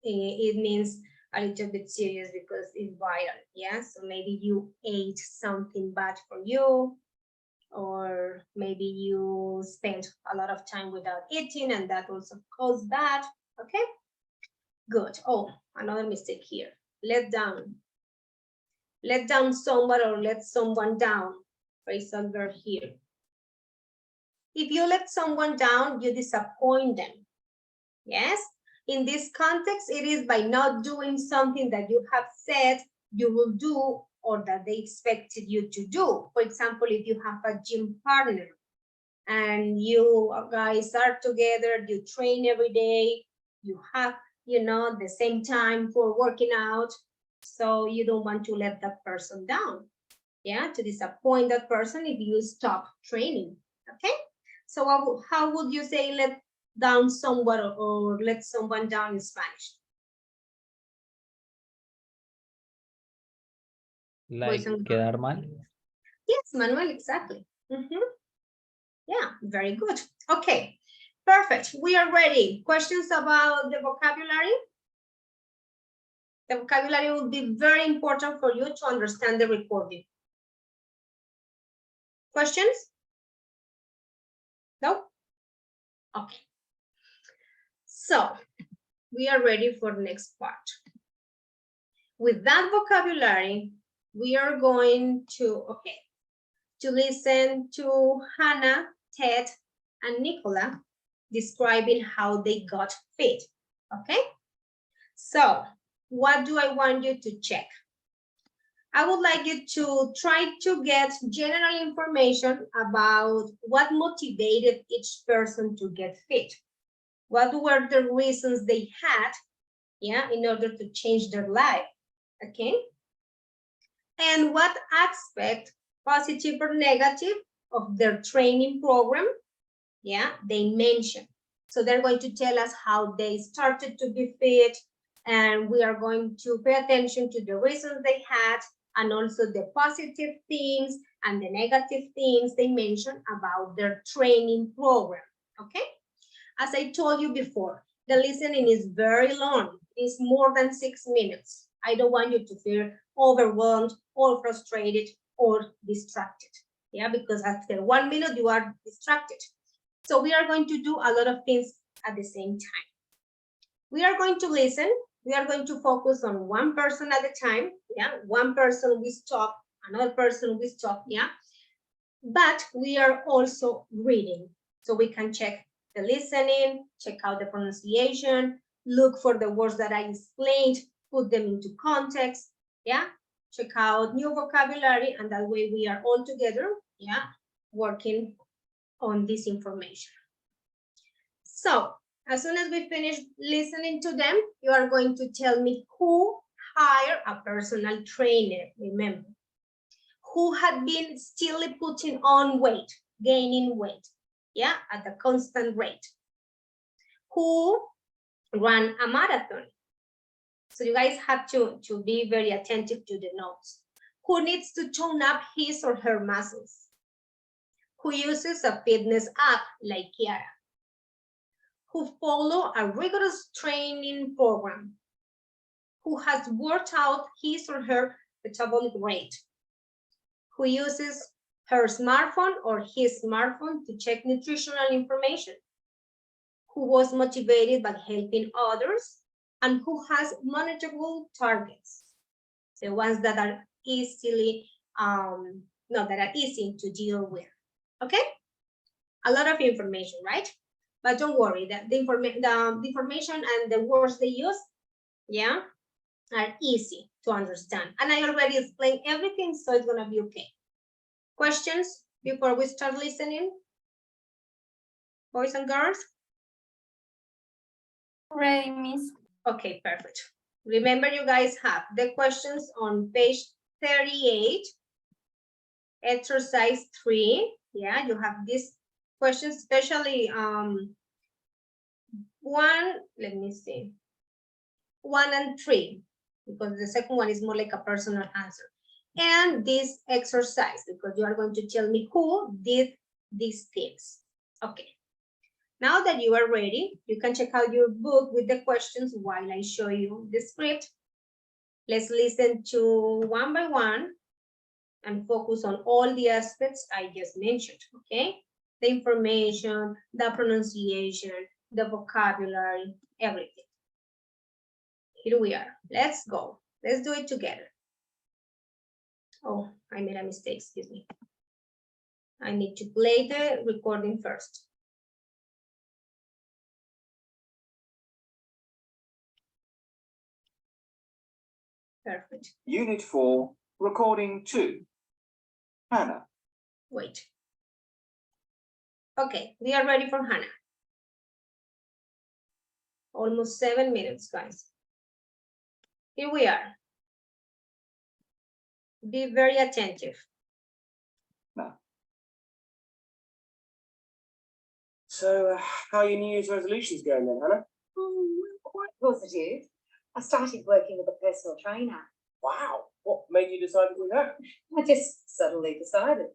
it means a little bit serious because it's viral. Yeah, so maybe you ate something bad for you, or maybe you spent a lot of time without eating and that also caused that. Okay, good. Oh, another mistake here. Let down someone or let someone down. Phrasal verb here. If you let someone down, you disappoint them. Yes, in this context, it is by not doing something that you have said you will do or that they expected you to do. For example, if you have a gym partner and you guys are together, you train every day, you have, the same time for working out, so you don't want to let that person down. Yeah, to disappoint that person if you stop training. Okay, so how would you say let down someone or let someone down in Spanish? Like quedar mal. Yes, Manuel, exactly. Yeah, very good. Okay, perfect. We are ready. Questions about the vocabulary? The vocabulary will be very important for you to understand the recording. Questions? No? Okay. So, we are ready for the next part. With that vocabulary, we are going to listen to Hannah, Ted, and Nicola describing how they got fit, okay? So, what do I want you to check? I would like you to try to get general information about what motivated each person to get fit. What were the reasons they had, yeah, in order to change their life, okay? And what aspect, positive or negative, of their training program Yeah, they mention. So they're going to tell us how they started to be fit, and we are going to pay attention to the reasons they had, and also the positive things and the negative things they mentioned about their training program, okay? As I told you before, the listening is very long. It's more than 6 minutes. I don't want you to feel overwhelmed or frustrated or distracted, yeah? Because after 1 minute, you are distracted. So we are going to do a lot of things at the same time. We are going to listen. We are going to focus on one person at a time. Yeah, one person we stop, another person we stop. Yeah, but we are also reading, so we can check the listening, check out the pronunciation, look for the words that I explained, put them into context. Yeah, check out new vocabulary, and that way we are all together. Yeah, working on this information. So as soon as we finish listening to them, you are going to tell me who hired a personal trainer, remember. Who had been still putting on weight, gaining weight, yeah, at a constant rate. Who ran a marathon. So you guys have to be very attentive to the notes. Who needs to tone up his or her muscles? Who uses a fitness app like Kiara? Who follow a rigorous training program? Who has worked out his or her metabolic rate? Who uses her smartphone or his smartphone to check nutritional information? Who was motivated by helping others? And who has manageable targets? The ones that are easily, that are easy to deal with, okay? A lot of information, right? But don't worry, that the information and the words they use, yeah, are easy to understand. And I already explained everything, so it's gonna be okay. Questions before we start listening? Boys and girls? Ready, Miss. Okay, perfect. Remember, you guys have the questions on page 38, exercise 3. Yeah, you have these questions, especially one, let me see, 1 and 3, because the second one is more like a personal answer. And this exercise, because you are going to tell me who did these things. Okay. Now that you are ready, you can check out your book with the questions while I show you the script. Let's listen to one by one and focus on all the aspects I just mentioned, okay? The information, the pronunciation, the vocabulary, everything. Here we are. Let's go. Let's do it together. Oh, I made a mistake, excuse me. I need to play the recording first. Perfect. Unit 4, recording 2. Hannah. Wait. Okay, we are ready for Hannah. Almost 7 minutes, guys. Here we are. Be very attentive. No. So, how are your New Year's resolutions going then, Hannah? Quite positive. I started working with a personal trainer. Wow, what made you decide to do that? I just suddenly decided.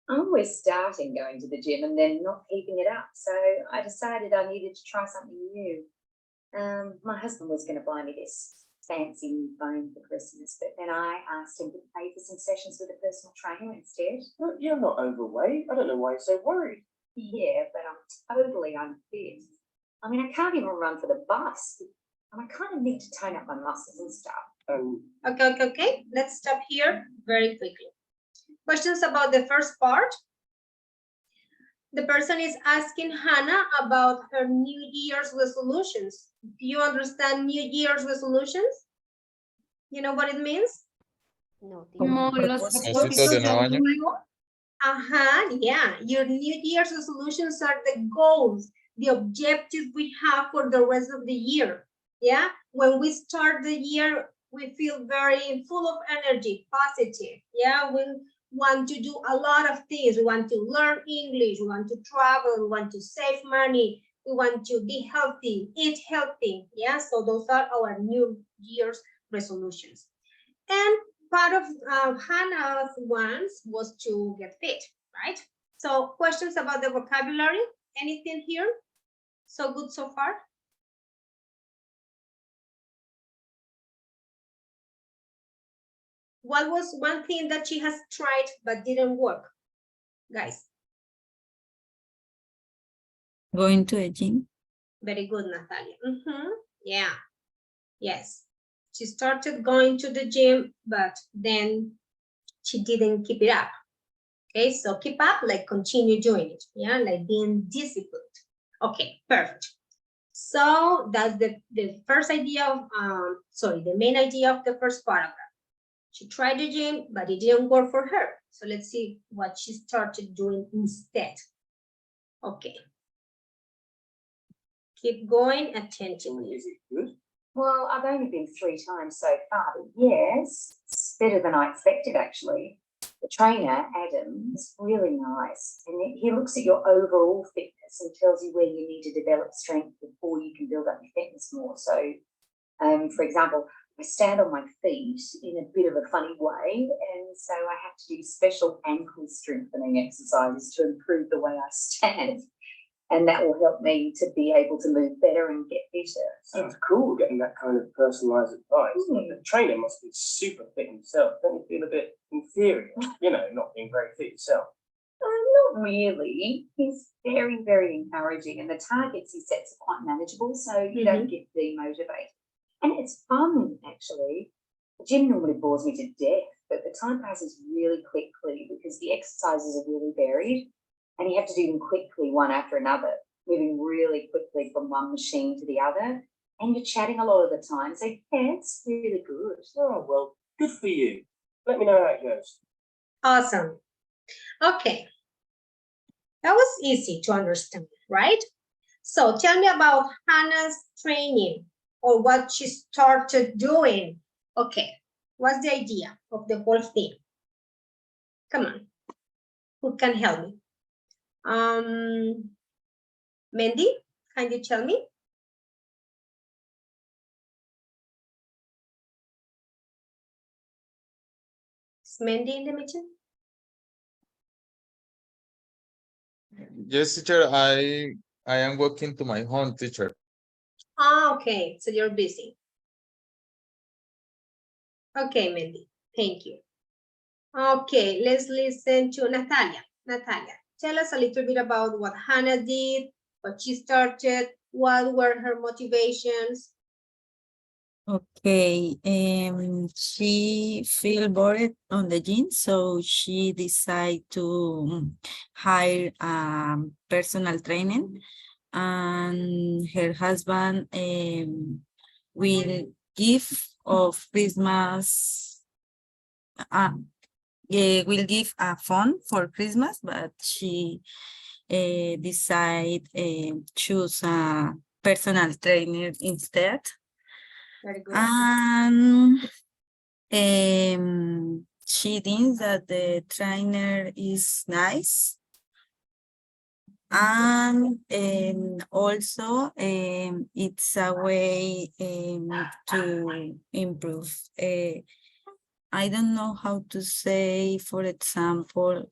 I'm always starting going to the gym and then not keeping it up. So I decided I needed to try something new. My husband was going to buy me this fancy new phone for Christmas, but then I asked him to pay for some sessions with a personal trainer instead. Well, you're not overweight. I don't know why you're so worried. Yeah, but I'm totally unfit. I mean, I can't even run for the bus. And I kind of need to tone up my muscles and stuff. Okay. Let's stop here very quickly. Questions about the first part? The person is asking Hannah about her New Year's resolutions. Do you understand New Year's resolutions? You know what it means? No, Como los Propósitos de nuevo año. Yeah. Your New Year's resolutions are the goals, the objectives we have for the rest of the year. Yeah, when we start the year, we feel very full of energy, positive. Yeah, want to do a lot of things. We want to learn English, we want to travel, we want to save money, we want to be healthy, eat healthy. Yeah, so those are our New Year's resolutions. And part of Hannah's ones was to get fit, right? So questions about the vocabulary? Anything here? So good so far? What was one thing that she has tried but didn't work, guys? Going to a gym. Very good, Natalia. Yeah, yes. She started going to the gym, but then she didn't keep it up. Okay, so keep up, like continue doing it. Yeah, like being disciplined. Okay, perfect. So that's the first idea of, the main idea of the first paragraph. She tried the gym, but it didn't work for her. So let's see what she started doing instead. Okay. Keep going attentively. Is it good? Well, I've only been 3 times so far, but yes, it's better than I expected actually. The trainer, Adam, is really nice, and he looks at your overall fitness and tells you where you need to develop strength before you can build up your fitness more. So, for example, I stand on my feet in a bit of a funny way, and so I have to do special ankle strengthening exercises to improve the way I stand. And that will help me to be able to move better and get fitter. Sounds cool getting that kind of personalised advice. The trainer must be super fit himself. Don't you feel a bit inferior? You know, not being very fit yourself. Not really. He's very, very encouraging, and the targets he sets are quite manageable, so you don't get demotivated. And it's fun, actually. The gym normally bores me to death, but the time passes really quickly because the exercises are really varied. And you have to do them quickly, one after another, moving really quickly from one machine to the other. And you're chatting a lot of the time. So, yeah, it's really good. Oh, well, good for you. Let me know how it goes. Awesome. Okay. That was easy to understand, right? So tell me about Hannah's training or what she started doing. Okay. What's the idea of the whole thing? Come on. Who can help me? Mandy, can you tell me? Is Mandy in the meeting? Yes, teacher, I am walking to my home, teacher. Ah, okay, so you're busy. Okay, Mandy, thank you. Okay, let's listen to Natalia. Natalia, tell us a little bit about what Hannah did, what she started, what were her motivations. Okay, she feel bored on the gym, so she decided to hire personal training, and her husband will give of Christmas, will give a fund for Christmas, but she decide choose a personal trainer instead. Very good. And she thinks that the trainer is nice. And also it's a way to improve. I don't know how to say, for example,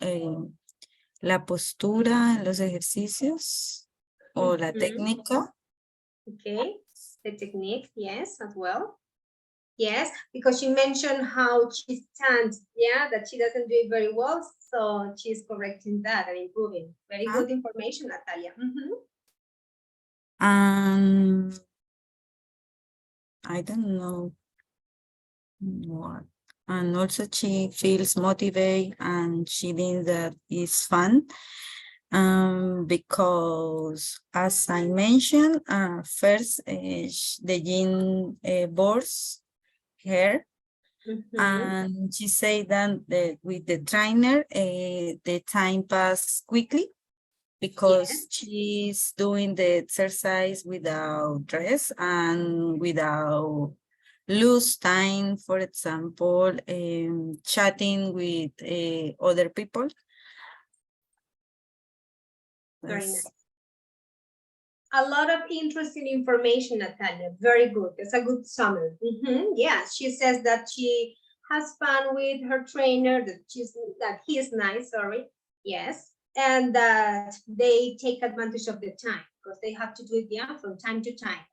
la postura en los ejercicios o la técnica. Okay, the technique, yes, as well. Yes, because you mentioned how she stands, yeah, that she doesn't do it very well, so she's correcting that and improving. Very good information, Natalia. I don't know what. And also she feels motivated and she thinks that it's fun. Because as I mentioned, first the gym bores her. And she said that with the trainer, the time passed quickly because she's doing the exercise without dress and without lose time, for example, chatting with other people. Very That's- nice. A lot of interesting information, Natalia. Very good. That's a good summary. Yeah, she says that she has fun with her trainer, that he is nice, sorry. Yes. And that they take advantage of the time because they have to do it, yeah, from time to time.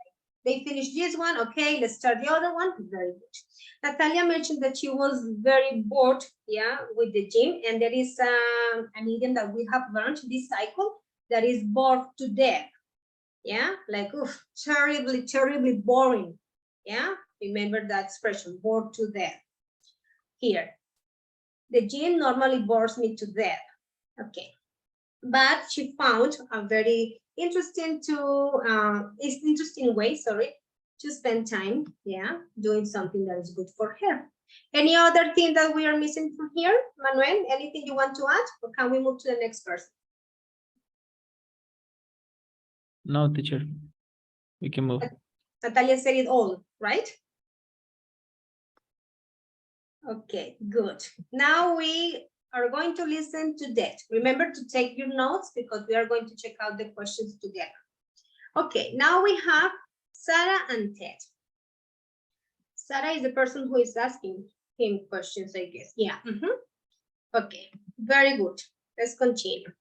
They finish this one, okay, let's start the other one. Very good. Natalia mentioned that she was very bored, yeah, with the gym, and there is an idiom that we have learned this cycle that is bored to death. Yeah, like, oof, terribly, terribly boring. Yeah, remember that expression, bored to death. Here, the gym normally bores me to death. Okay, but she found a very interesting way, sorry, to spend time, yeah, doing something that is good for her. Any other thing that we are missing from here, Manuel? Anything you want to add, or can we move to the next person? No, teacher. We can move. Natalia said it all, right? Okay, good. Now we are going to listen to that. Remember to take your notes because we are going to check out the questions together. Okay, now we have Sarah and Ted. Sarah is the person who is asking him questions, I guess. Yeah. Okay, very good. Let's continue.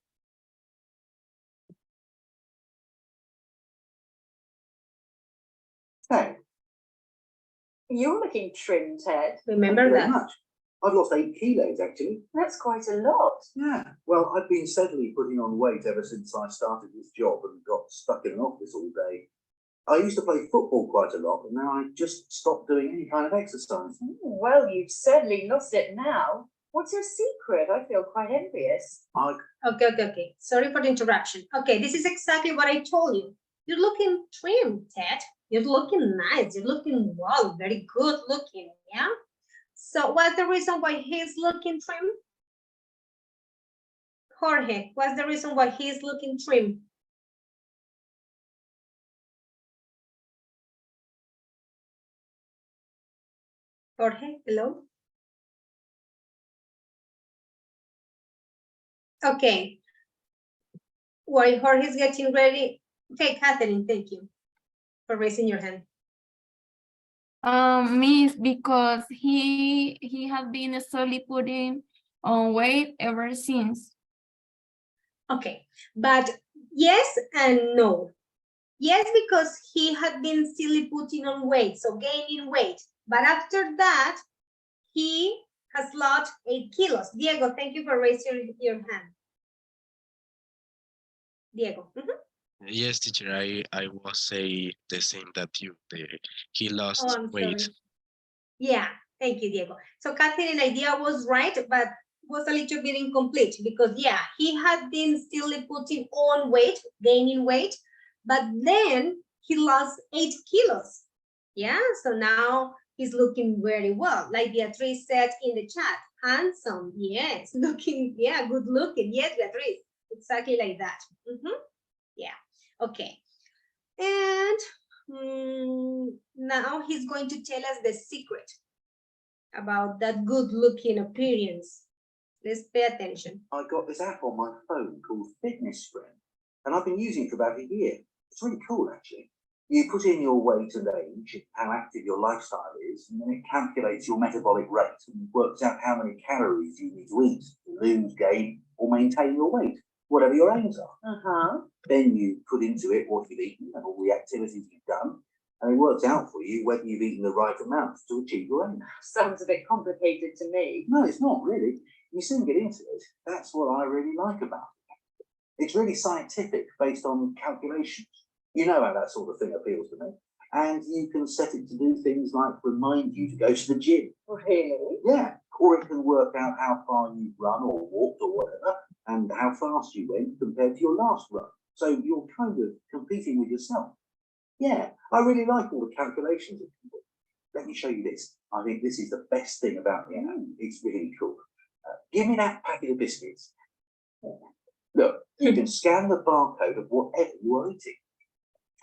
Hey, you're looking trim, Ted. Remember Thank you that. very much. I've lost 8 kilos, actually. That's quite a lot. Yeah. Well, I've been steadily putting on weight ever since I started this job and got stuck in an office all day. I used to play football quite a lot, but now I just stopped doing any kind of exercise. Well, you've certainly lost it now. What's your secret? I feel quite envious. Okay. Sorry for the interruption. Okay, this is exactly what I told you. You're looking trim, Ted. You're looking nice. You're looking, wow, very good looking, yeah? So what's the reason why he's looking trim? Jorge, what's the reason why he's looking trim? Jorge, hello? Okay. While Jorge's getting ready, okay, Catherine, thank you for raising your hand. Miss, because he has been slowly putting on weight ever since. Okay, but yes and no. Yes, because he had been still putting on weight, so gaining weight. But after that, he has lost 8 kilos. Diego, thank you for raising your hand. Diego. Yes, teacher, I was say the same that you. He lost Oh, I'm weight. sorry. Yeah, thank you, Diego. So Catherine's idea was right, but was a little bit incomplete because yeah, he had been still putting on weight, gaining weight, but then he lost 8 kilos. Yeah, so now he's looking very well. Like Beatrice said in the chat, handsome, yes, looking, yeah, good looking. Yes, Beatrice, exactly like that. Yeah, okay. And now he's going to tell us the secret about that good looking appearance. Let's pay attention. I got this app on my phone called Fitness Friend, and I've been using it for about a year. It's really cool, actually. You put in your weight and age, how active your lifestyle is, and then it calculates your metabolic rate and works out how many calories you need to eat to lose, gain, or maintain your weight, whatever your aims are. Then you put into it what you've eaten and all the activities you've done, and it works out for you whether you've eaten the right amounts to achieve your aim. Sounds a bit complicated to me. No, it's not really. You soon get into it. That's what I really like about it. It's really scientific, based on calculations. You know how that sort of thing appeals to me. And you can set it to do things like remind you to go to the gym. Really? Yeah. Or it can work out how far you've run or walked or whatever, and how fast you went compared to your last run. So you're kind of competing with yourself. Yeah, I really like all the calculations it can do. Let me show you this. I think this is the best thing about the app. It's really cool. Give me that packet of biscuits. Look, you can scan the barcode of whatever you are eating.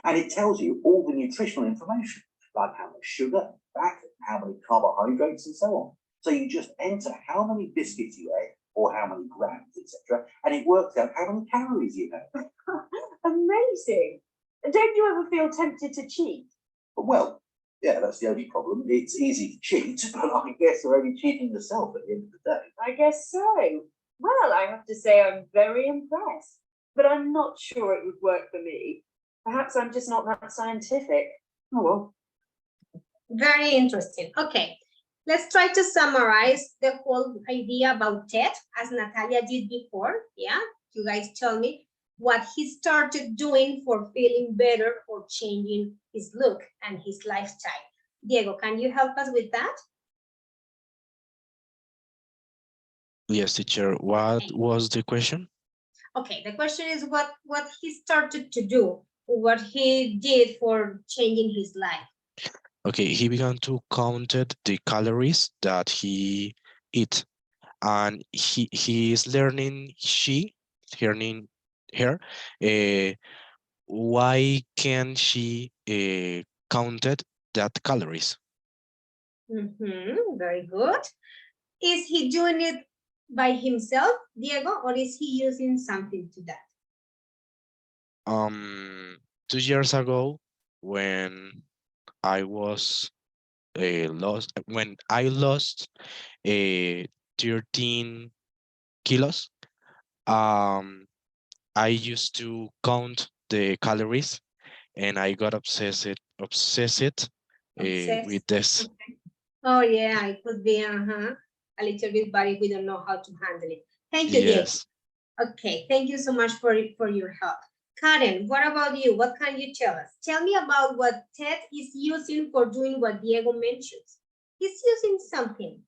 And it tells you all the nutritional information, like how much sugar, fat, how many carbohydrates, and so on. So you just enter how many biscuits you ate, or how many grams, etc., and it works out how many calories you have. Amazing. Don't you ever feel tempted to cheat? Well, yeah, that's the only problem. It's easy to cheat, but I guess you're only cheating yourself at the end of the day. I guess so. Well, I have to say I'm very impressed, but I'm not sure it would work for me. Perhaps I'm just not that scientific. Oh, well. Very interesting. Okay, let's try to summarize the whole idea about Ted, as Natalia did before. Yeah, you guys tell me what he started doing for feeling better or changing his look and his lifestyle. Diego, can you help us with that? Yes, teacher. What was the question? Okay, the question is what he started to do, what he did for changing his life. Okay, he began to count the calories that he eat, and he is learning her why can she counted that calories. Very good. Is he doing it by himself, Diego, or is he using something to that? 2 years ago, when I was when I lost 13 kilos, I used to count the calories, and I got obsessed with this. Okay. Oh yeah, it could be a little bit, but we don't know how to handle it. Thank you, Diego. Yes. Okay, thank you so much for your help. Karen, what about you? What can you tell us? Tell me about what Ted is using for doing what Diego mentions. He's using something.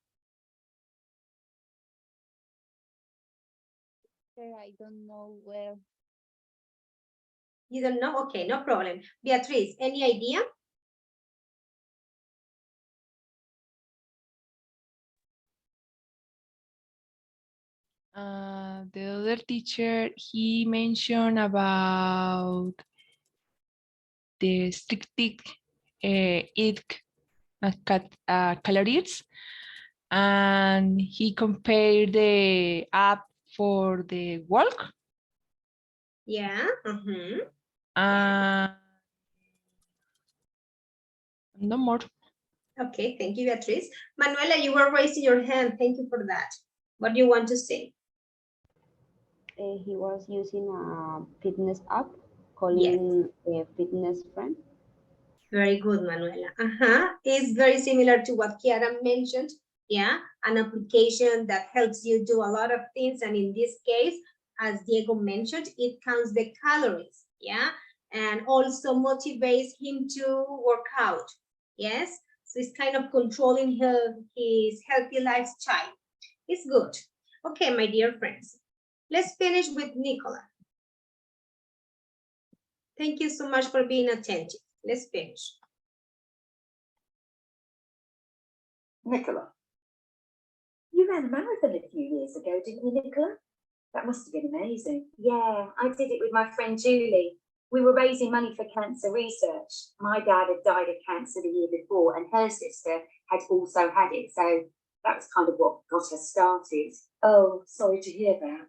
I don't know where. You don't know? Okay, no problem. Beatriz, any idea? The other teacher, he mentioned about the strict eat calories, and he compared the app for the walk. Yeah. No more. Okay, thank you, Beatriz. Manuela, you were raising your hand. Thank you for that. What do you want to say? He was using a fitness app calling a fitness friend. Very good, Manuela. It's very similar to what Kiara mentioned. Yeah, an application that helps you do a lot of things. And in this case, as Diego mentioned, it counts the calories. Yeah, and also motivates him to work out. Yes, so it's kind of controlling his healthy lifestyle. It's good. Okay, my dear friends, let's finish with Nicola. Thank you so much for being attentive. Let's finish. Nicola. You ran a marathon a few years ago, didn't you, Nicola? That must have been amazing. Yeah, I did it with my friend Julie. We were raising money for cancer research. My dad had died of cancer the year before, and her sister had also had it. So that was kind of what got us started. Oh, sorry to hear that.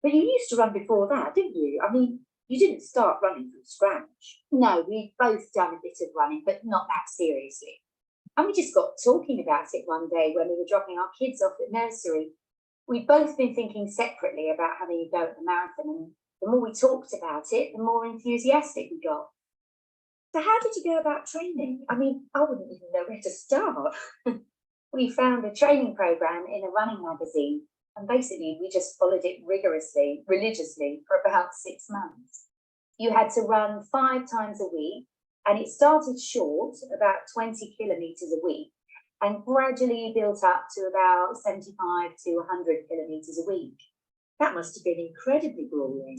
But you used to run before that, didn't you? I mean, you didn't start running from scratch. No, we'd both done a bit of running, but not that seriously. And we just got talking about it one day when we were dropping our kids off at nursery. We'd both been thinking separately about having a go at the marathon, and the more we talked about it, the more enthusiastic we got. So how did you go about training? I mean, I wouldn't even know where to start. We found a training program in a running magazine, and basically we just followed it rigorously, religiously for about 6 months. You had to run 5 times a week, and it started short, about 20 kilometers a week, and gradually built up to about 75 to 100 kilometers a week. That must have been incredibly grueling.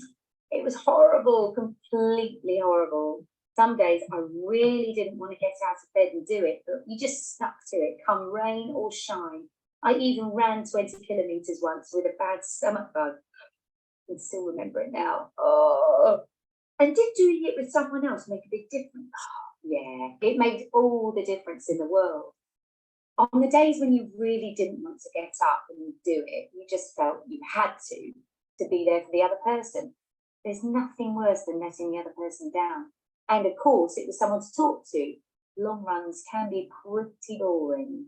It was horrible, completely horrible. Some days I really didn't want to get out of bed and do it, but you just stuck to it, come rain or shine. I even ran 20 kilometers once with a bad stomach bug. I can still remember it now. Oh. And did doing it with someone else make a big difference? Oh, yeah, it made all the difference in the world. On the days when you really didn't want to get up and do it, you just felt you had to be there for the other person. There's nothing worse than letting the other person down. And of course, it was someone to talk to. Long runs can be pretty boring.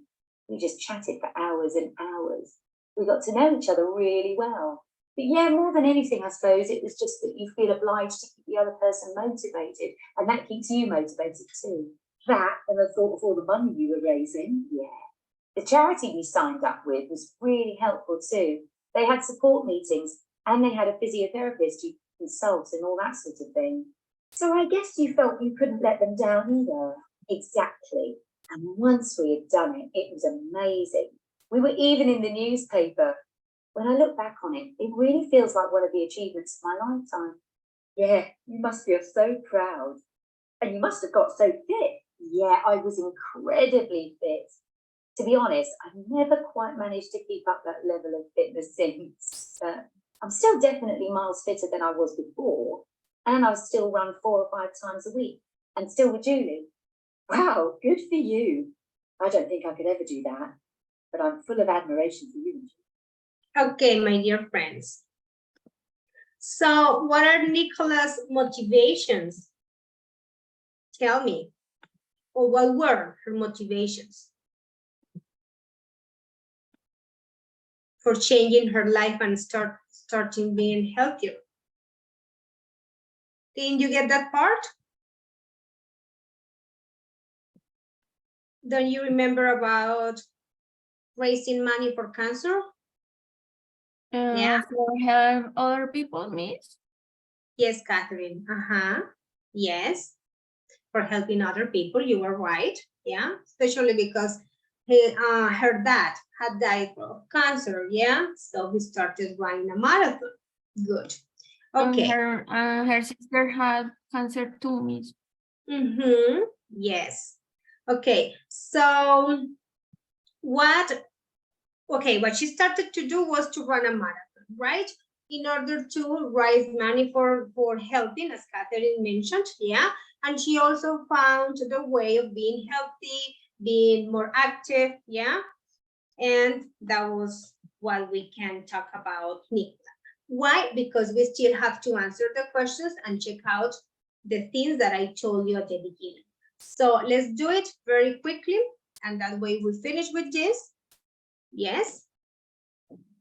We just chatted for hours and hours. We got to know each other really well. But yeah, more than anything, I suppose, it was just that you feel obliged to keep the other person motivated, and that keeps you motivated too. That, and the thought of all the money you were raising, yeah. The charity we signed up with was really helpful too. They had support meetings, and they had a physiotherapist you could consult and all that sort of thing. So I guess you felt you couldn't let them down either. Exactly. And once we had done it, it was amazing. We were even in the newspaper. When I look back on it, it really feels like one of the achievements of my lifetime. Yeah, you must feel so proud. And you must have got so fit. Yeah, I was incredibly fit. To be honest, I've never quite managed to keep up that level of fitness since. I'm still definitely miles fitter than I was before. And I still run 4 or 5 times a week. And still with Julie. Wow, good for you. I don't think I could ever do that. But I'm full of admiration for you. Okay, my dear friends. So what are Nicola's motivations? Tell me. Or what were her motivations for changing her life and starting being healthier? Didn't you get that part? Don't you remember about raising money for cancer? Yeah. For help other people, miss? Yes, Catherine. Yes. For helping other people, you were right. Yeah, especially because her dad had died of cancer. Yeah, so he started running a marathon. Good. Okay. Her sister had cancer too, miss. Yes. Okay. So what she started to do was to run a marathon, right? In order to raise money for helping, as Catherine mentioned, yeah. And she also found the way of being healthy, being more active, yeah. And that was what we can talk about Nicola. Why? Because we still have to answer the questions and check out the things that I told you at the beginning. So let's do it very quickly, and that way we finish with this. Yes.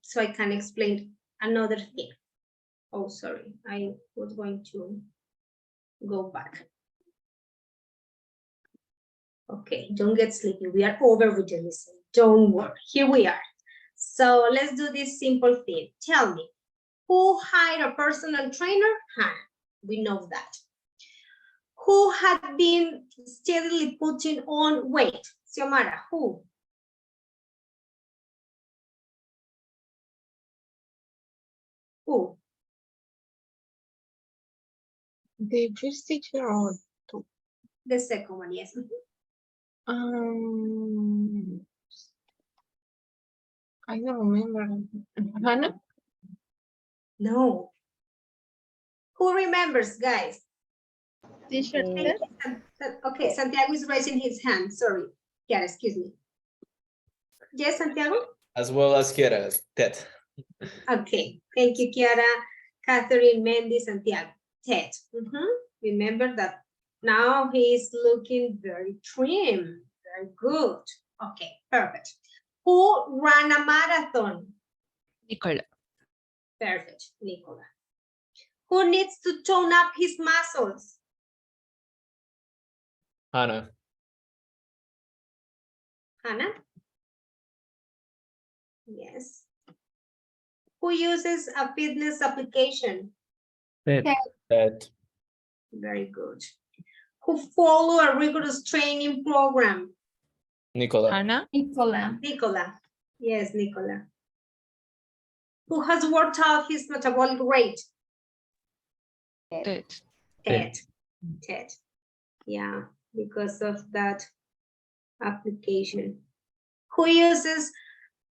So I can explain another thing. Oh, sorry. I was going to go back. Okay, don't get sleepy. We are over with the lesson. Don't worry. Here we are. So let's do this simple thing. Tell me, who hired a personal trainer? Hannah. We know that. Who had been steadily putting on weight? Xiomara, who? Who? The first teacher or two? The second one, yes. I don't remember. Hannah? No. Who remembers, guys? Teacher Okay, Santiago is raising his hand. Sorry. Yeah, excuse me. Yes, Santiago? As well as Kiera, Ted. Okay, thank you, Kiara, Catherine, Mendy, Santiago, Ted. Remember that now he's looking very trim, very good. Okay, perfect. Who ran a marathon? Nicola. Perfect, Nicola. Who needs to tone up his muscles? Hannah. Hannah? Yes. Who uses a fitness application? Ted. Very good. Who follow a rigorous training program? Nicola. Hannah. Nicola. Nicola. Yes, Nicola. Who has worked out his metabolic rate? Ted. Ted. Yeah, because of that application. Who uses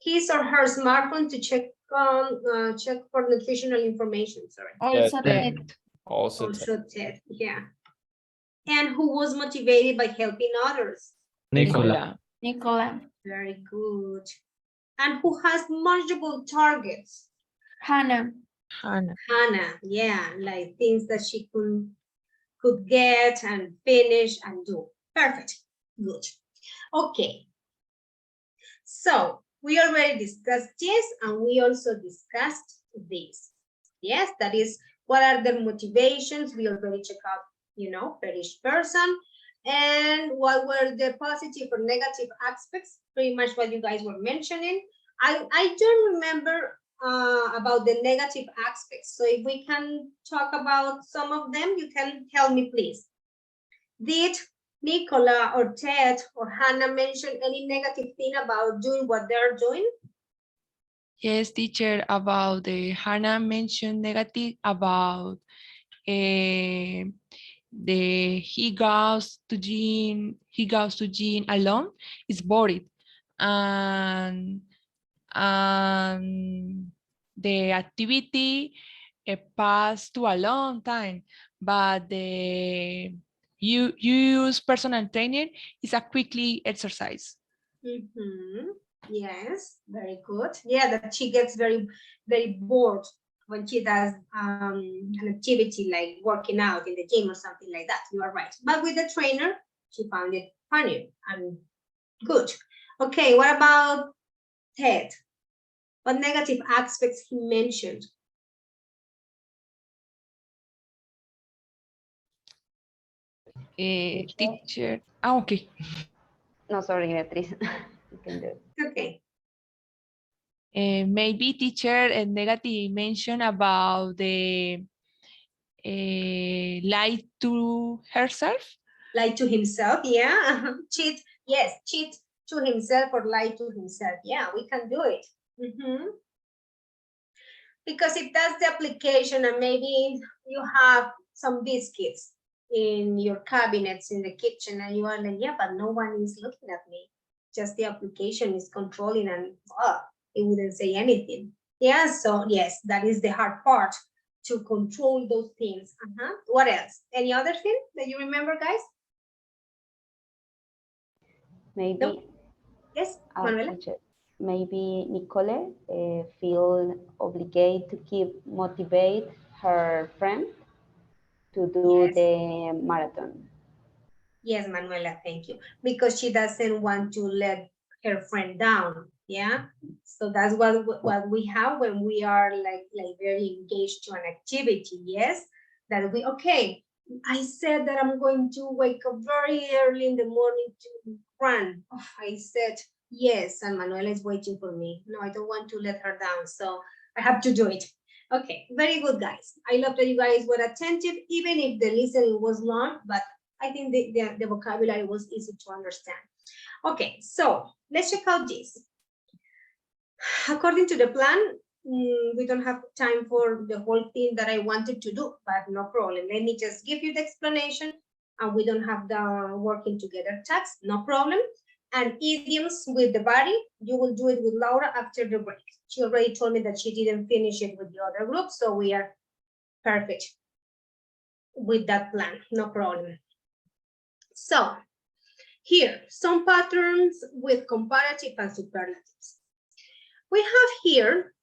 his or her smartphone to check for nutritional information? Sorry. Also Ted. Also Ted. Yeah. And who was motivated by helping others? Nicola. Nicola. Very good. And who has manageable targets? Hannah. Hannah. Hannah, yeah, like things that she could get and finish and do. Perfect, good. Okay, so we already discussed this and we also discussed this. Yes, that is, what are the motivations? We already checked out, you know, for each person. And what were the positive or negative aspects? Pretty much what you guys were mentioning. I don't remember about the negative aspects. So if we can talk about some of them, you can help me, please. Did Nicola or Ted or Hannah mention any negative thing about doing what they're doing? Yes, teacher, about the Hannah mentioned negative about the he goes to gym alone is bored, and the activity passed to a long time, but the you use personal training is a quickly exercise. Yes, very good. Yeah, that she gets very, very bored when she does an activity like working out in the gym or something like that. You are right. But with the trainer, she found it funny and good. Okay, what about Ted? What negative aspects he mentioned? Teacher. Okay. No, sorry, Beatriz. You can do it. Okay. Maybe teacher a negative mention about the lie to herself. Lie to himself, yeah. Cheat, yes, cheat to himself or lie to himself. Yeah, we can do it. Because if that's the application and maybe you have some biscuits in your cabinets in the kitchen and you are like, yeah, but no one is looking at me. Just the application is controlling and it wouldn't say anything. Yeah, so yes, that is the hard part, to control those things. What else? Any other thing that you remember, guys? Maybe. No? Yes, Manuela? Maybe Nicole feel obligated to keep motivate her friend to do the marathon. Yes, Manuela, thank you. Because she doesn't want to let her friend down, yeah? So that's what we have when we are like very engaged to an activity, yes? That we, okay, I said that I'm going to wake up very early in the morning to run. Oh, I said, yes, and Manuela is waiting for me. No, I don't want to let her down, so I have to do it. Okay, very good, guys. I love that you guys were attentive, even if the listening was long, but I think the vocabulary was easy to understand. Okay, so let's check out this. According to the plan, we don't have time for the whole thing that I wanted to do, but no problem. Let me just give you the explanation, and we don't have the working together task, no problem. And idioms with the body, you will do it with Laura after the break. She already told me that she didn't finish it with the other group, so we are perfect with that plan, no problem. So here, some patterns with comparative and superlatives. We have here,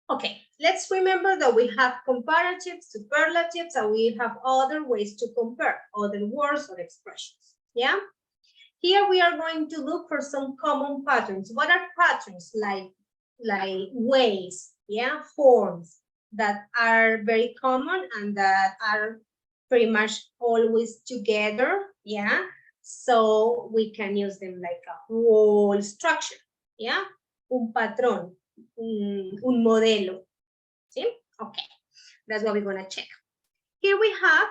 okay, let's remember that we have comparatives, superlatives, and we have other ways to compare, other words or expressions, yeah? Here we are going to look for some common patterns. What are patterns? Like ways, yeah, forms that are very common and that are pretty much always together, yeah? So we can use them like a whole structure, yeah? Un patrón, un modelo, see? Okay, that's what we're gonna check. Here we have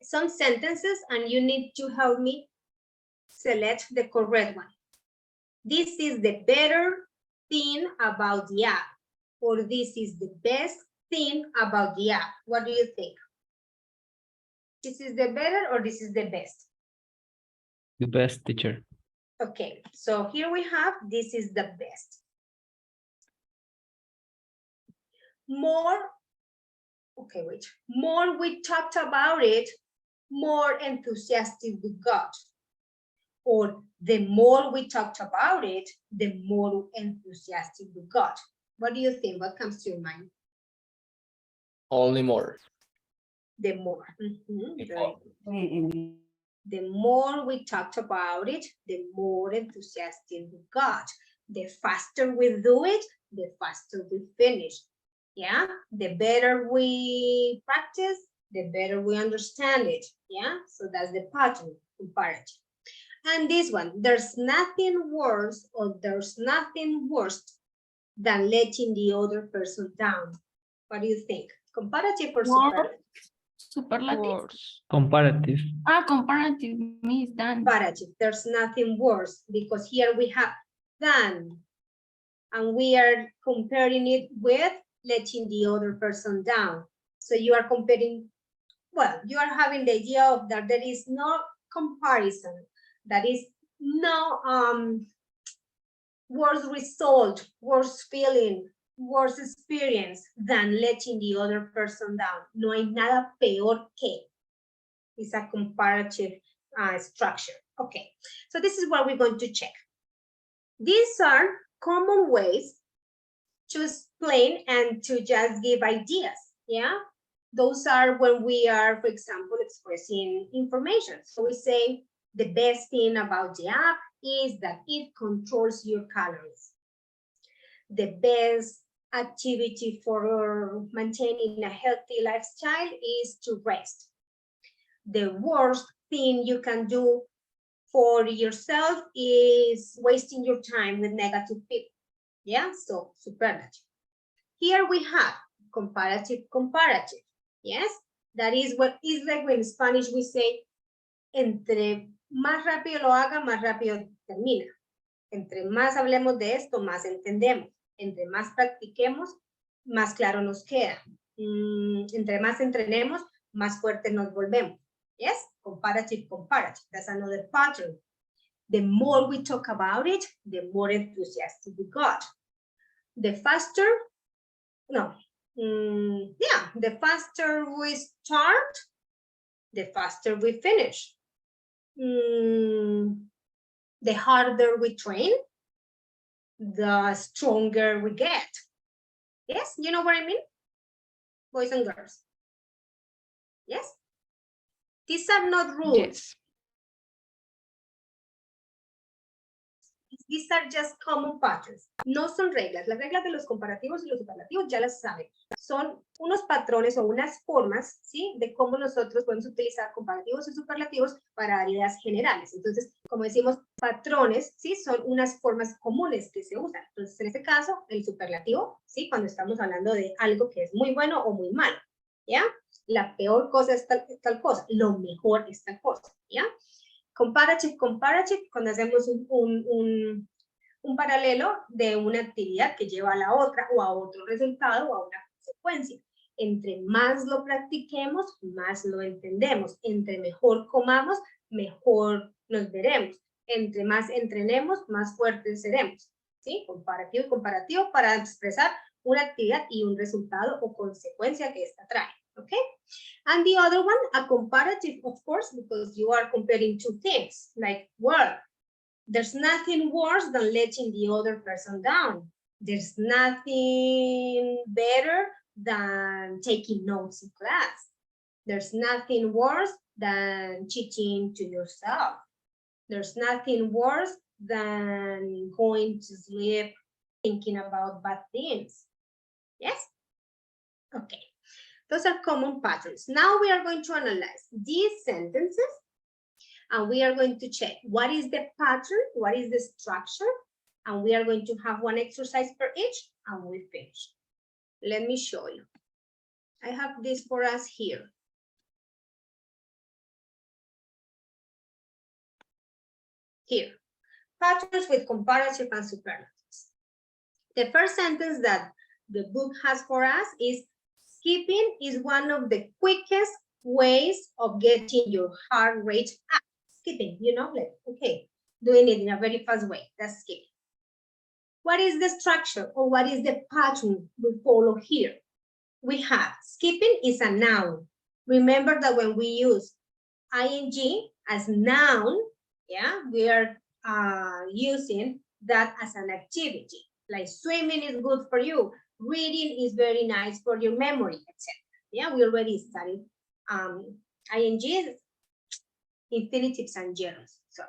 some sentences and you need to help me select the correct one. This is the better thing about the app, or this is the best thing about the app. What do you think? This is the better or this is the best? The best, teacher. Okay, so here we have, this is the best. More, okay, wait. More we talked about it, more enthusiastic we got. or the more we talked about it, the more enthusiastic we got. What do you think? What comes to your mind? Only more. The more. Mhm, very More. good. The more we talked about it, the more enthusiastic we got. The faster we do it, the faster we finish. Yeah, the better we practice, the better we understand it. Yeah, so that's the pattern, comparative. And this one, there's nothing worse or there's nothing worse than letting the other person down. What do you think? Comparative or superlative? Superlative. Comparative. Ah, comparative means than. Comparative, there's nothing worse because here we have than, and we are comparing it with letting the other person down. So you are comparing, well, you are having the idea of that there is no comparison, that is no worse result, worse feeling, worse experience than letting the other person down. No hay nada peor que. It's a comparative structure. Okay, so this is what we're going to check. These are common ways to explain and to just give ideas, yeah? Those are when we are, for example, expressing information. So we say the best thing about the app is that it controls your calories. The best activity for maintaining a healthy lifestyle is to rest. The worst thing you can do for yourself is wasting your time with negative people. Yeah, so superlative. Here we have comparative. Yes, that is what is like when in Spanish we say, entre más rápido lo haga, más rápido termina. Entre más hablemos de esto, más entendemos. Entre más practiquemos, más claro nos queda. Entre más entrenemos, más fuertes nos volvemos. Yes, comparative. That's another pattern. The more we talk about it, the more enthusiastic we got. The faster, the faster we start, the faster we finish. The harder we train, the stronger we get. Yes, you know what I mean? Boys and girls. Yes? These are not rules. Yes. These are just common patterns. No son reglas. Las reglas de los comparativos y los superlativos ya las saben. Son unos patrones o unas formas, ¿sí? De cómo nosotros podemos utilizar comparativos y superlativos para dar ideas generales. Entonces, como decimos, patrones, ¿sí? Son unas formas comunes que se usan. Entonces, en este caso, el superlativo, ¿sí? Cuando estamos hablando de algo que es muy bueno o muy malo, ¿ya? La peor cosa es tal cosa. Lo mejor es tal cosa, ¿ya? Comparative, cuando hacemos un paralelo de una actividad que lleva a la otra o a otro resultado o a una consecuencia. Entre más lo practiquemos, más lo entendemos. Entre mejor comamos, mejor nos veremos. Entre más entrenemos, más fuertes seremos. ¿Sí? Comparativo y comparativo para expresar una actividad y un resultado o consecuencia que esta trae. Okay? And the other one, a comparative, of course, because you are comparing two things. Like, well, there's nothing worse than letting the other person down. There's nothing better than taking notes in class. There's nothing worse than cheating to yourself. There's nothing worse than going to sleep thinking about bad things. Yes? Okay. Those are common patterns. Now we are going to analyze these sentences and we are going to check what is the pattern, what is the structure, and we are going to have one exercise per each and we finish. Let me show you. I have this for us here. Here, patterns with comparative and superlatives. The first sentence that the book has for us is skipping is one of the quickest ways of getting your heart rate up. Skipping, you know, like, okay, doing it in a very fast way, that's skipping. What is the structure or what is the pattern we follow here? We have skipping is a noun. Remember that when we use ing as noun, Yeah, we are using that as an activity. Like swimming is good for you. Reading is very nice for your memory, etc. Yeah, we already studied INGs, infinitives and gerunds, sorry.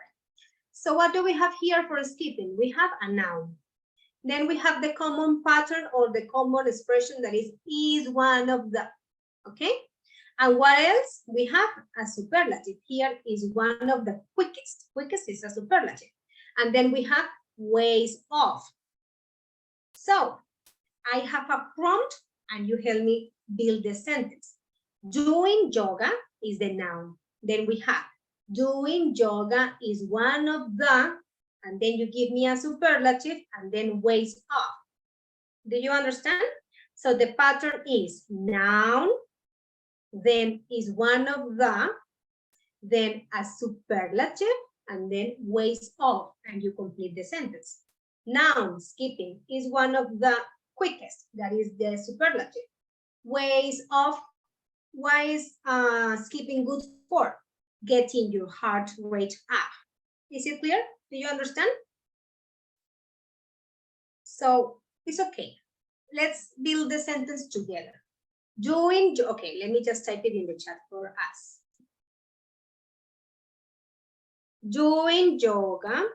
So what do we have here for skipping? We have a noun. Then we have the common pattern or the common expression that is one of the, okay? And what else? We have a superlative. Here is one of the quickest. Quickest is a superlative. And then we have ways of. So I have a prompt and you help me build the sentence. Doing yoga is the noun. Then we have doing yoga is one of the, and then you give me a superlative and then ways of. Do you understand? So the pattern is noun, then is one of the, then a superlative, and then ways of, and you complete the sentence. Noun, skipping, is one of the quickest, that is the superlative. Ways of, why is skipping good for? Getting your heart rate up. Is it clear? Do you understand? So it's okay. Let's build the sentence together. Doing, okay, let me just type it in the chat for us. Doing yoga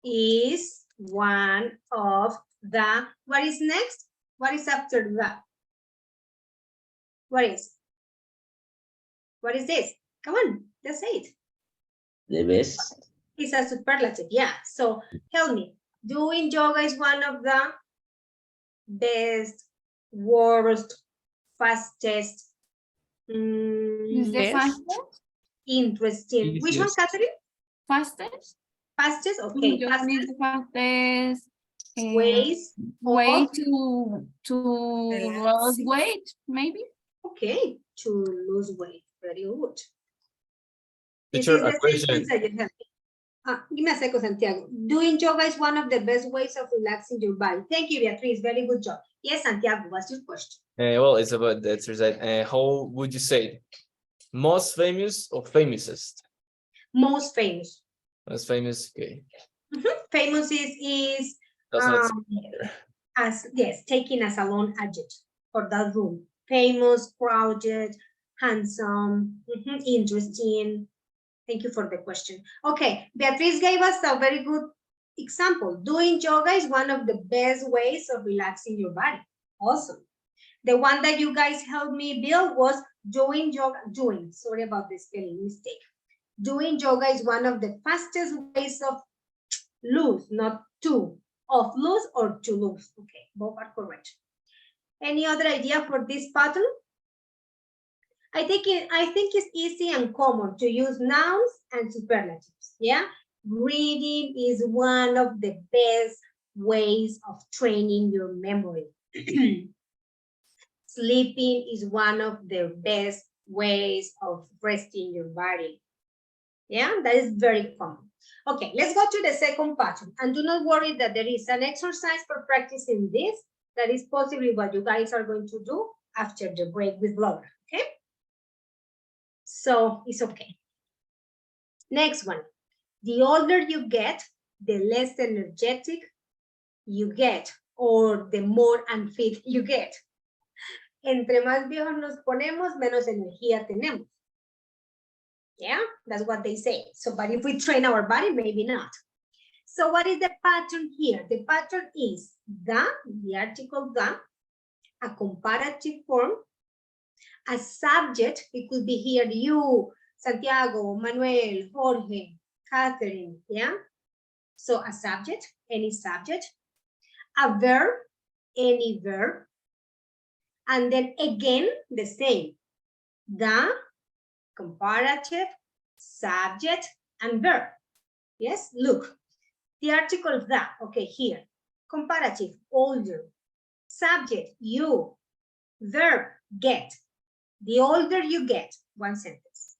is one of the, what is next? What is after that? What is? What is this? Come on, let's say it. The best. It's a superlative, yeah. So tell me, doing yoga is one of the best, worst, fastest, Is the fastest? interesting. Which one, Easiest. Catherine? Fastest? Fastest, okay. Yo need the fastest Ways way of- to lose weight, maybe. Okay, to lose weight. Very good. This Teacher, is a the question. sentence that you have. Give me a second, Santiago. Doing yoga is one of the best ways of relaxing your body. Thank you, Beatriz. Very good job. Yes, Santiago, what's your question? Well, it's about the exercise. How would you say it? Most famous or famousest? Most famous. Most famous, okay. Famous is Doesn't matter. as, yes, taken as a long adjective for that room. Famous, crowded, handsome, interesting. Thank you for the question. Okay, Beatriz gave us a very good example. Doing yoga is one of the best ways of relaxing your body. Awesome. The one that you guys helped me build was doing yoga, sorry about the spelling mistake. Doing yoga is one of the fastest ways of lose, not to, of lose or to lose. Okay, both are correct. Any other idea for this pattern? I think it's easy and common to use nouns and superlatives. Yeah, reading is one of the best ways of training your memory. Sleeping is one of the best ways of resting your body. Yeah, that is very common. Okay, let's go to the second pattern. And do not worry that there is an exercise for practicing this. That is possibly what you guys are going to do after the break with Laura, okay? So it's okay. Next one. The older you get, the less energetic you get, or the more unfit you get. Entre más viejos nos ponemos, menos energía tenemos. Yeah, that's what they say. So, but if we train our body, maybe not. So what is the pattern here? The pattern is the article the, a comparative form, a subject, it could be here you, Santiago, Manuel, Jorge, Catherine, yeah? So a subject, any subject, a verb, any verb, and then again the same, the, comparative, subject, and verb. Yes, look, the article the, okay, here, comparative, older, subject, you, verb, get. The older you get, one sentence.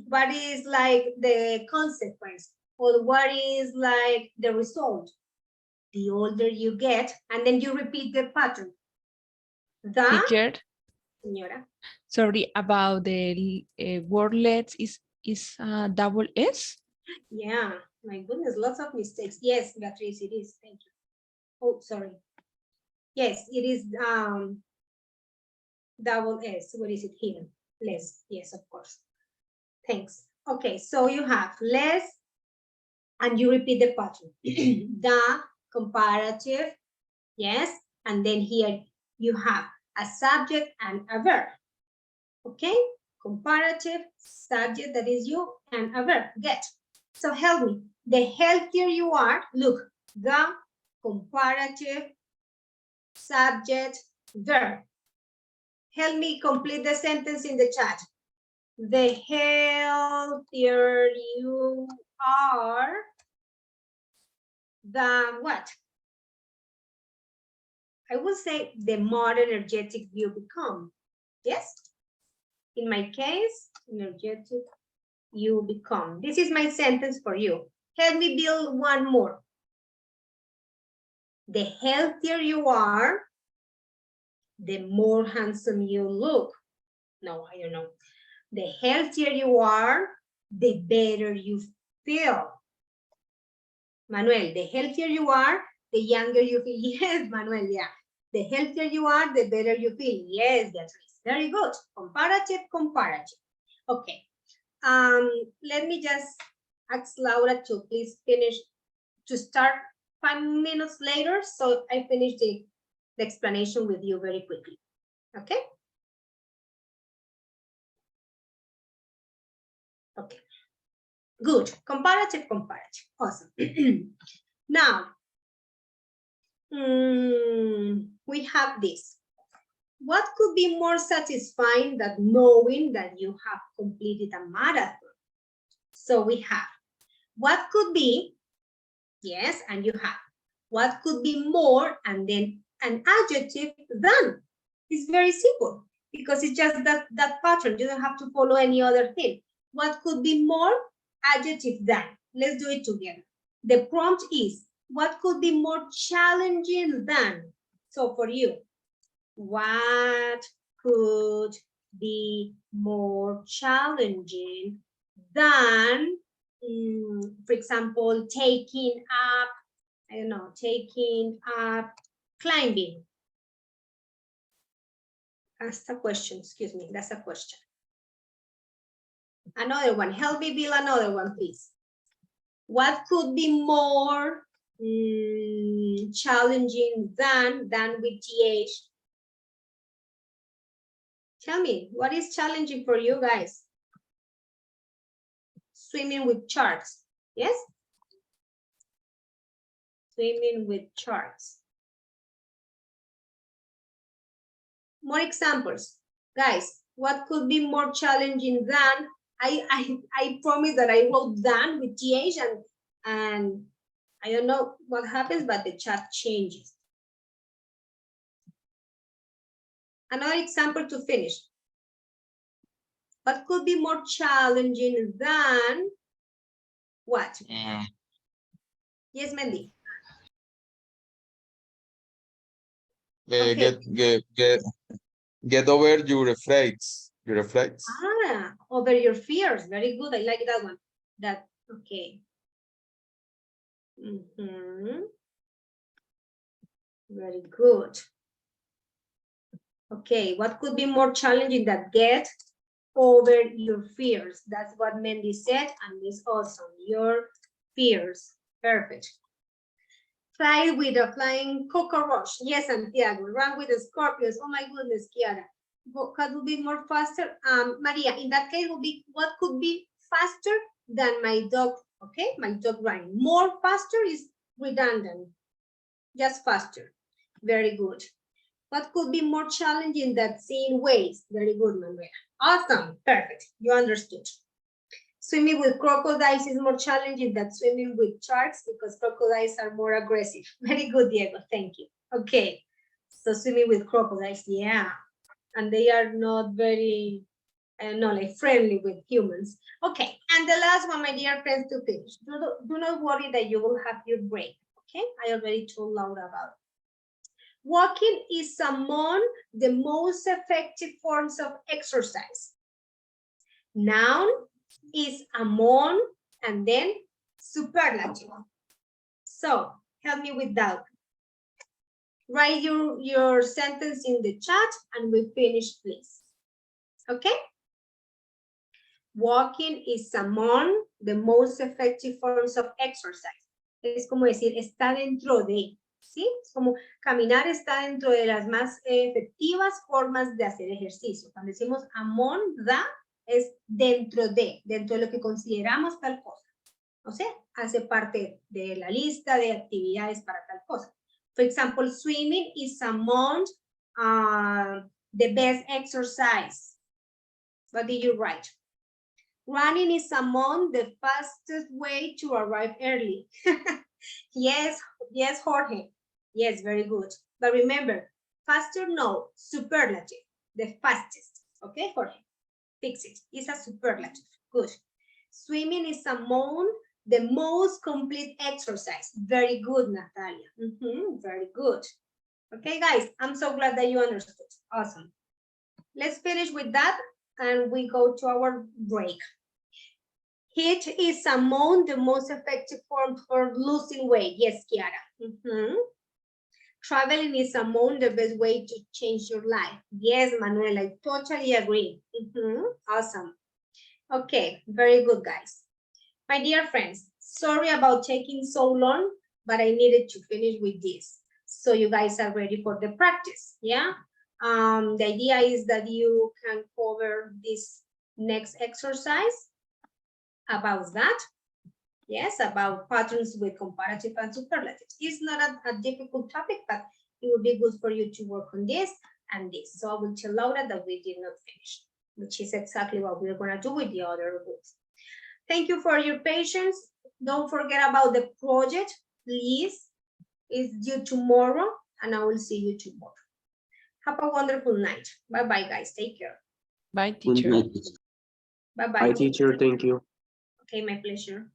What is like the consequence, or what is like the result? The older you get, and then you repeat the pattern. The, Teacher, señora. sorry, about the wordlets is is double S? Yeah, my goodness, lots of mistakes. Yes, Beatrice, it is. Thank you. Oh, sorry. Yes, it is double S. What is it here? Less. Yes, of course. Thanks. Okay, so you have less, and you repeat the pattern. The comparative, yes, and then here you have a subject and a verb. Okay, comparative, subject, that is you, and a verb, get. So help me. The healthier you are, look, the comparative, subject, verb. Help me complete the sentence in the chat. The healthier you are, the what? I will say the more energetic you become. Yes? In my case, energetic you become. This is my sentence for you. Help me build one more. The healthier you are, the more handsome you look. No, I don't know. The healthier you are, the better you feel. Manuel, the healthier you are, the younger you feel. Yes, Manuel, yeah. The healthier you are, the better you feel. Yes, Beatrice. Very good. Comparative, comparative. Okay. Let me just ask Laura to please finish, to start 5 minutes later, so I finish the explanation with you very quickly. Okay? Okay. Good. Comparative, comparative. Awesome. Now, we have this. What could be more satisfying than knowing that you have completed a marathon? So we have, what could be, yes, and you have, what could be more, and then an adjective than. It's very simple because it's just that pattern. You don't have to follow any other thing. What could be more, adjective than. Let's do it together. The prompt is, what could be more challenging than? So for you, what could be more challenging than, for example, taking up, I don't know, taking up climbing? That's a question, excuse me, that's a question. Another one, help me build another one, please. What could be more challenging than with TH? Tell me, what is challenging for you guys? Swimming with sharks, yes? Swimming with sharks. More examples. Guys, what could be more challenging than, I promise that I wrote than with TH and I don't know what happens, but the chat changes. Another example to finish. What could be more challenging than what? Yes, Mandy. Okay. Get over your reflex. Your reflex. Ah, over your fears. Very good. I like that one. That, okay. Very good. Okay, what could be more challenging than get over your fears? That's what Mandy said, and it's awesome. Your fears. Perfect. Fly with a flying cockroach. Yes, Santiago. Run with the scorpions. Oh my goodness, Kiara. What could be more faster? Maria, in that case, will be what could be faster than my dog? Okay, my dog running. More faster is redundant. Just faster. Very good. What could be more challenging than seeing waves? Very good, Manuela. Awesome. Perfect. You understood. Swimming with crocodiles is more challenging than swimming with sharks because crocodiles are more aggressive. Very good, Diego. Thank you. Okay. So swimming with crocodiles, yeah. And they are not very, I don't know, like friendly with humans. Okay. And the last one, my dear friends, to finish. Do not worry that you will have your break. Okay. I already told Laura about it. Walking is among the most effective forms of exercise. Noun, is among, and then superlative. So help me with that. Write your sentence in the chat and we finish, please. Okay? Walking is among the most effective forms of exercise. Es como decir, está dentro de, ¿sí? Es como caminar está dentro de las más efectivas formas de hacer ejercicio. Cuando decimos among the, es dentro de lo que consideramos tal cosa. O sea, hace parte de la lista de actividades para tal cosa. For example, swimming is among the best exercise. What did you write? Running is among the fastest way to arrive early. Yes, Jorge. Yes, very good. But remember, faster, no, superlative, the fastest. Okay, Jorge? Fix it. It's a superlative. Good. Swimming is among the most complete exercise. Very good, Natalia. Very good. Okay, guys, I'm so glad that you understood. Awesome. Let's finish with that and we go to our break. HIIT is among the most effective form for losing weight. Yes, Kiara. Traveling is among the best way to change your life. Yes, Manuel, I totally agree. Awesome. Okay, very good, guys. My dear friends, sorry about taking so long, but I needed to finish with this. So you guys are ready for the practice, yeah? The idea is that you can cover this next exercise about that. Yes, about patterns with comparative and superlatives. It's not a difficult topic, but it would be good for you to work on this and this. So I will tell Laura that we did not finish, which is exactly what we're gonna do with the other books. Thank you for your patience. Don't forget about the project, please. It's due tomorrow, and I will see you tomorrow. Have a wonderful night. Bye-bye, guys. Take care. Bye, Good teacher. night, teacher. Bye-bye. Bye, teacher. Thank you. Okay, my pleasure.